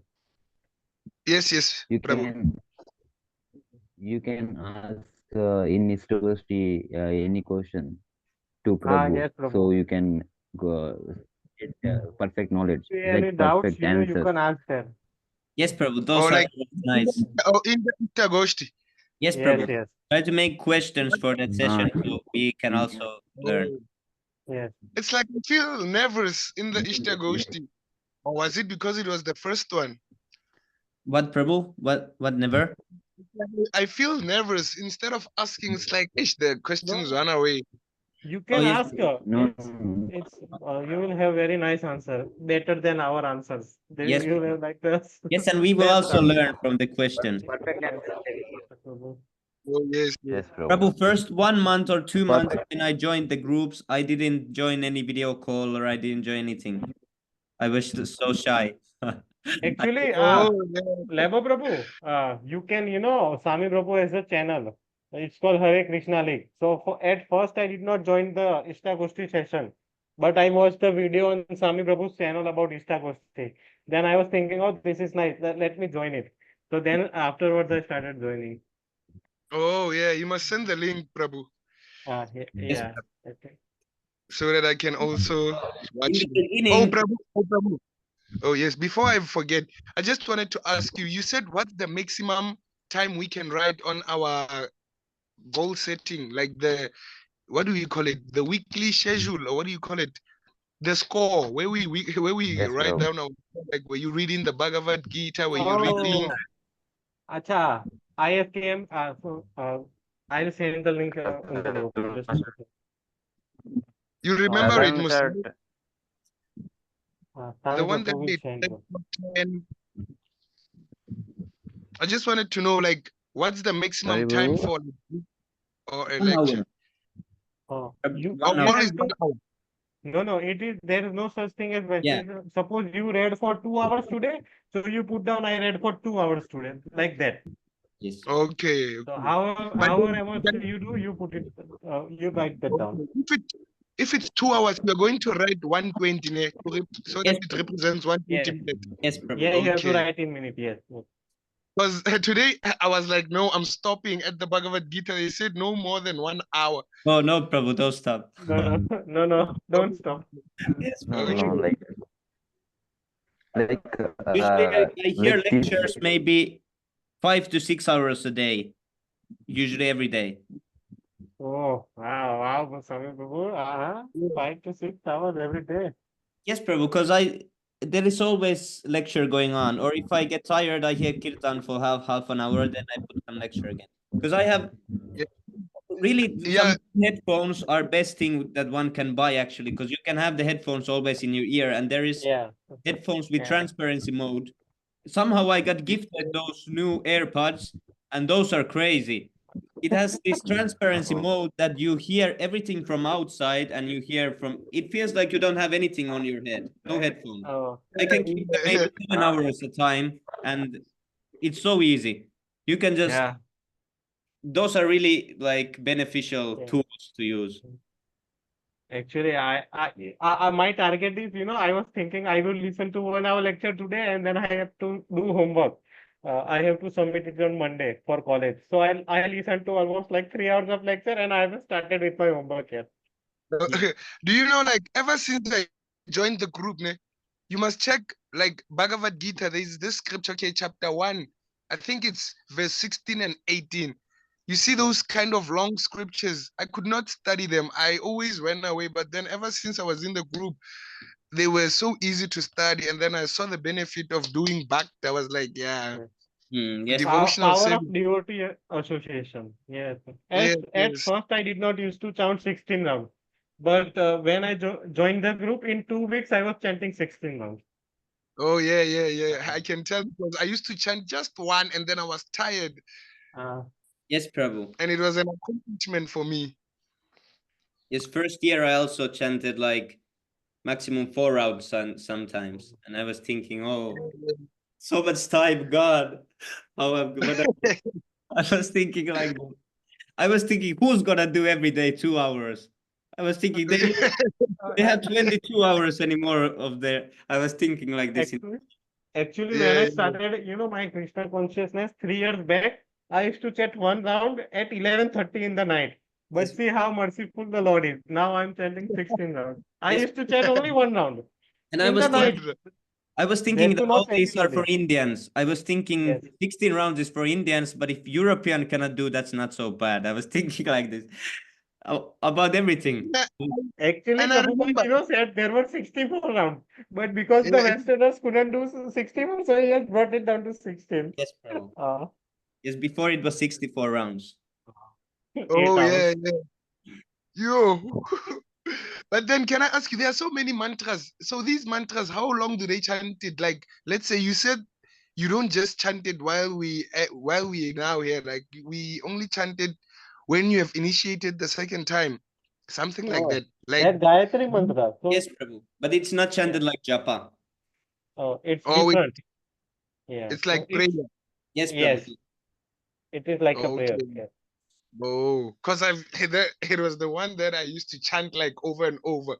Yes, You Prabhu. can ask in Ishtagosh any question to Prabhu, Yes, so Prabhu. you can go get perfect knowledge, If like any doubts, perfect you answers. can ask them. Yes, Prabhu. Those Or are like nice. in the Itagoshti. Yes, Yes, Prabhu. yes, Try to make questions for that session so we can also learn. Oh. yes. It's like I feel nervous in the Ishtagoshti. Or was it because it was the first one? What, Prabhu? What never? I feel nervous. Instead of asking, it's like, ish, the questions No, run away. you Oh, can yes. ask her. No, It's you will have very nice answer, better than our answers. Then Yes, you will have like this. yes, and we will best also answer. learn from the question. Yes, Prabhu. Oh, yes. yes, Prabhu. Prabhu, first 1 month or 2 months Perfect. when I joined the groups, I didn't join any video call or I didn't join anything. I was so shy. Actually, Oh, yeah. Lebo Prabhu, you can, Swami Prabhu has a channel. It's called Hare Krishna League. So at first, I did not join the Ishtagoshti session, but I watched the video on Swami Prabhu's channel about Ishtagoshti. Then I was thinking, oh, this is nice. Let me join it. So then afterwards, I started joining. Oh, yeah. You must send the link, Prabhu, Yeah. Okay. so that I can also In watch the it. Oh, beginning, Prabhu. Oh, Prabhu. Oh, yes. Before I forget, I just wanted to ask you, you said what's the maximum time we can write on our goal setting? Like what do you call it? The weekly schedule, or what do you call it? The score, where we Yes, write Prabhu. down our, like, where you reading the Bhagavad Gita, where you reading. Oh, acha. IFKM. I'll send the link in the group. Just a second. You remember it, Sometimes Muslim? The Swami one that Prabhu will they. send you. And I just wanted to know, like, what's the maximum Sorry, time Prabhu. for or a 1 hour. lecture? Oh, Prabhu, you 1 you hour. Or is have 1 to hour? No, it is, there is no such thing as Yeah. message. Suppose you read for 2 hours today, so you put down, I read for 2 hours today, like that. Yes. Okay, So okay. however, But however then, much you do, you put it, you write that down. if it's 2 hours, you're going to write 120 ne, so that Yes, it Prabhu. represents 120 Yes. minutes. Yes, Prabhu. Yeah, you have to Okay. write in minute. Yes. Yes. Because today I was like, no, I'm stopping at the Bhagavad Gita. They said no more than 1 hour. Oh no, Prabhu, don't stop. No, don't stop. Yes, No, Prabhu. no, like Usually I hear like this. lectures maybe 5 to 6 hours a day, usually every day. Oh, wow, Swami Prabhu, 5 to 6 hours every day. Yes, Prabhu, because there is always lecture going on. Or if I get tired, I hear kirtan for half an hour, then I put some lecture again. Because I have Yeah. really Yeah. some headphones are best thing that one can buy actually, because you can have the headphones always in your ear, and there is Yeah. headphones with Yeah. transparency mode. Somehow I got gifted those new AirPods, and those are crazy. It has this transparency mode that you hear everything from outside, and you hear from. It feels like you don't have anything on your head. No headphones. Oh, I can keep them maybe 7 hours at a time, and it's so easy. You can just. yeah. Those are really like beneficial Yeah. tools to use. Actually, my target is, I was thinking I will listen to 1 hour lecture today, and then I have to do homework. I have to submit it on Monday for college. So I listen to almost like 3 hours of lecture, and I have started with my homework yet. Do you know, like, ever since I joined the group, ne, you must check, like, Bhagavad Gita. There's this scripture, okay, chapter 1. I think it's verse 16 and 18. You see those kind of long scriptures. I could not study them. I always went away. But then ever since I was in the group, they were so easy to study. And then I saw the benefit of doing back. I was like, yeah, Yes. devotional Power of service. devotee association. Yes. Yes, At yes. first, I did not used to chant 16 rounds. But when I joined the group, in 2 weeks, I was chanting 16 rounds. Oh, yeah. I can tell because I used to chant just one and then I was tired. Yes, Prabhu. And it was an accomplishment for me. Yes, first year I also chanted like maximum 4 rounds sometimes, and I was thinking, oh, so much time, God. How I was thinking like, I was thinking, who's gonna do every day 2 hours? I was thinking they have 22 hours anymore of their. I was thinking like this. Actually, when I Yeah, started, my Krishna consciousness 3 years back, I used to chant one round at 11:30 in the night. But Yes. see how merciful the Lord is. Now I'm chanting 16 rounds. I Yes. used to chant only one round And in the night. I was thinking There that to all not these are for anybody. Indians. I was thinking Yes. 16 rounds is for Indians, but if European cannot do, that's not so bad. I was thinking like this about everything. yeah. Actually, And I Prabhupada, remember, said there were 64 rounds. But because the yeah, Westerners couldn't do 64, so he has brought it down to 16. Yes, bro. Uh, Yes, before it was 64 rounds. 8 hours. yeah. Yo. But then can I ask you, there are so many mantras. So these mantras, how long do they chant it? Like, let's say you said you don't just chant it while we now here. Like we only chant it when you have initiated the second time. Something like Oh, that. Like, that Gayatri Mantra. So, Yes, Prabhu. But it's not yeah. chanted like japa. It's oh, different. Yeah. it's So like prayer. Yes, Prabhu. yes, it is like a prayer. Okay. Yes. Oh, because it was the one that I used to chant like over and over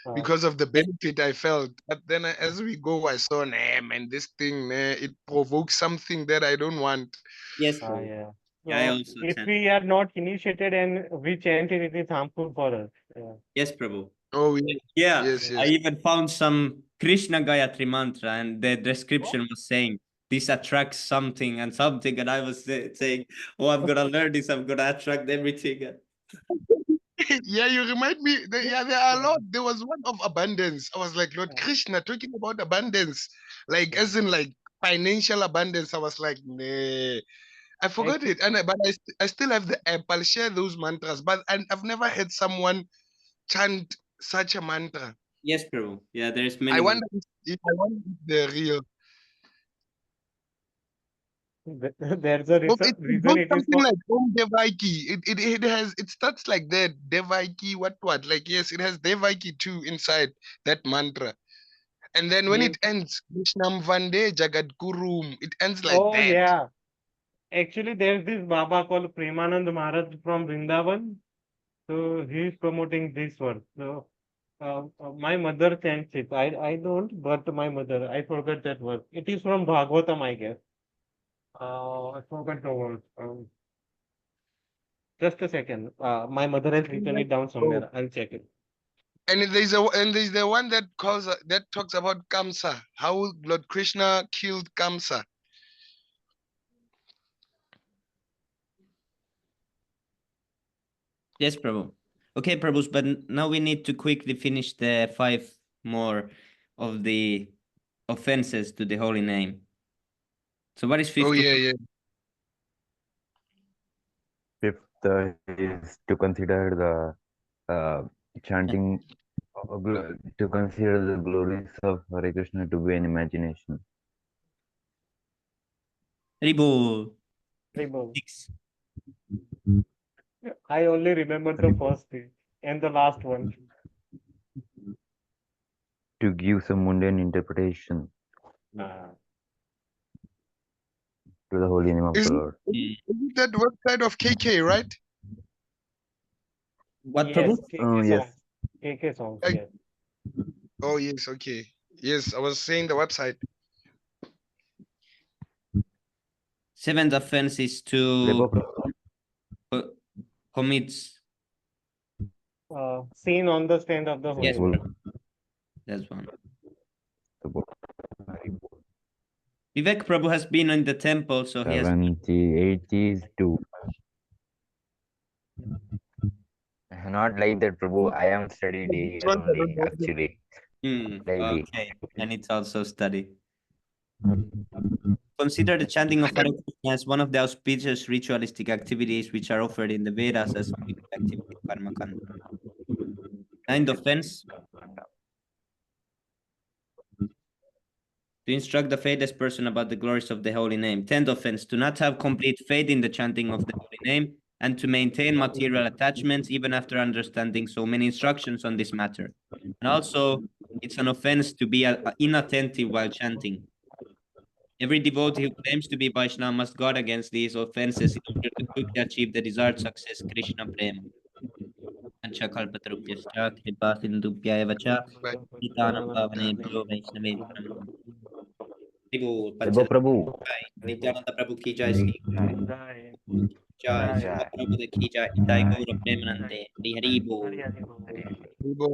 Uh, because of the benefit I felt. But then as we go, I saw, nah, man, this thing, nah, it provokes something that I don't want. Yes, Prabhu. yeah. Yeah, I So also if chant. we are not initiated and we chant it, it is harmful for us. Yeah. Yes, Prabhu. Oh, yeah. Yeah, Yes, I yes. even found some Krishna Gayatri mantra, and the description was saying this attracts something and something, and I was saying, "Oh, I'm gonna learn this. I'm gonna attract everything." Yeah, you remind me. Yeah, there are a lot. There was one of abundance. I was like, Lord Krishna, talking about abundance, like as in like financial abundance. I was like, nah. I forgot it, but I still have the app. I'll share those mantras, but I've never had someone chant such a mantra. Yes, Prabhu. Yeah, there's I many. wonder if they're real. There's a Oh, reason, it reason goes it is something called. like Om Devaiki. It starts like that. Devaiki, what? Like, yes, it has Devaiki too inside that mantra. And then when it ends, Vishnam Vande Jagat Gurum, it ends like Oh, that. yeah. Actually, there's this Baba called Premanand Maharaj from Vrindavan. So he is promoting this one. So my mother chants it. I don't, but my mother. I forgot that word. It is from Bhagavatam, I guess. I forgot the word. Just a second. My mother has written it down Oh. somewhere. I'll check it. And there's the one that talks about Kamsa, how Lord Krishna killed Kamsa. Yes, Prabhu. Okay, Prabhus, but now we need to quickly finish the 5 more of the offenses to the holy name. So what is fifth? Oh yeah. Fifth is to consider the chanting, to consider the glories of Hare Krishna to be an imagination. Ribo. Remove. 6. I only remember the first thing and the last one. To give some mundane interpretation to the holy name of the Lord. Is it that website of KK, right? What, Yes, Prabhu? KK Yes. songs. KK songs, I- yes. Oh yes, okay. Yes, I was saying the website. 7th offense is to commits. Seen on the stand of the holy Yes, name. Prabhu. That's one. Vivek Prabhu has been in the temple, so he has. 78 is 2. Not like that, Prabhu. I am studying daily only, actually. Daily. Okay, and it's also study. Consider the chanting of Hare Krishna as one of the auspicious ritualistic activities which are offered in the Vedas as spiritual activity karma kanda. 9th offense. To instruct the faithless person about the glories of the holy name. 10th offense. To not have complete faith in the chanting of the holy name and to maintain material attachments even after understanding so many instructions on this matter. And also, it's an offense to be inattentive while chanting. Every devotee who claims to be Vaishnava must guard against these offenses in order to quickly achieve the desired success, Krishna Prema. Anchakalpatarupyascha kripa sindhubhya eva cha hitanam pavanebhyo vaishnavebhyo namo. Prabhu. Nityananda Prabhu ki jai, Sri Jai. Jai, Srila Prabhupada ki jai, Nitai Gaura Premanande, Hari Hari Bol. Ribo.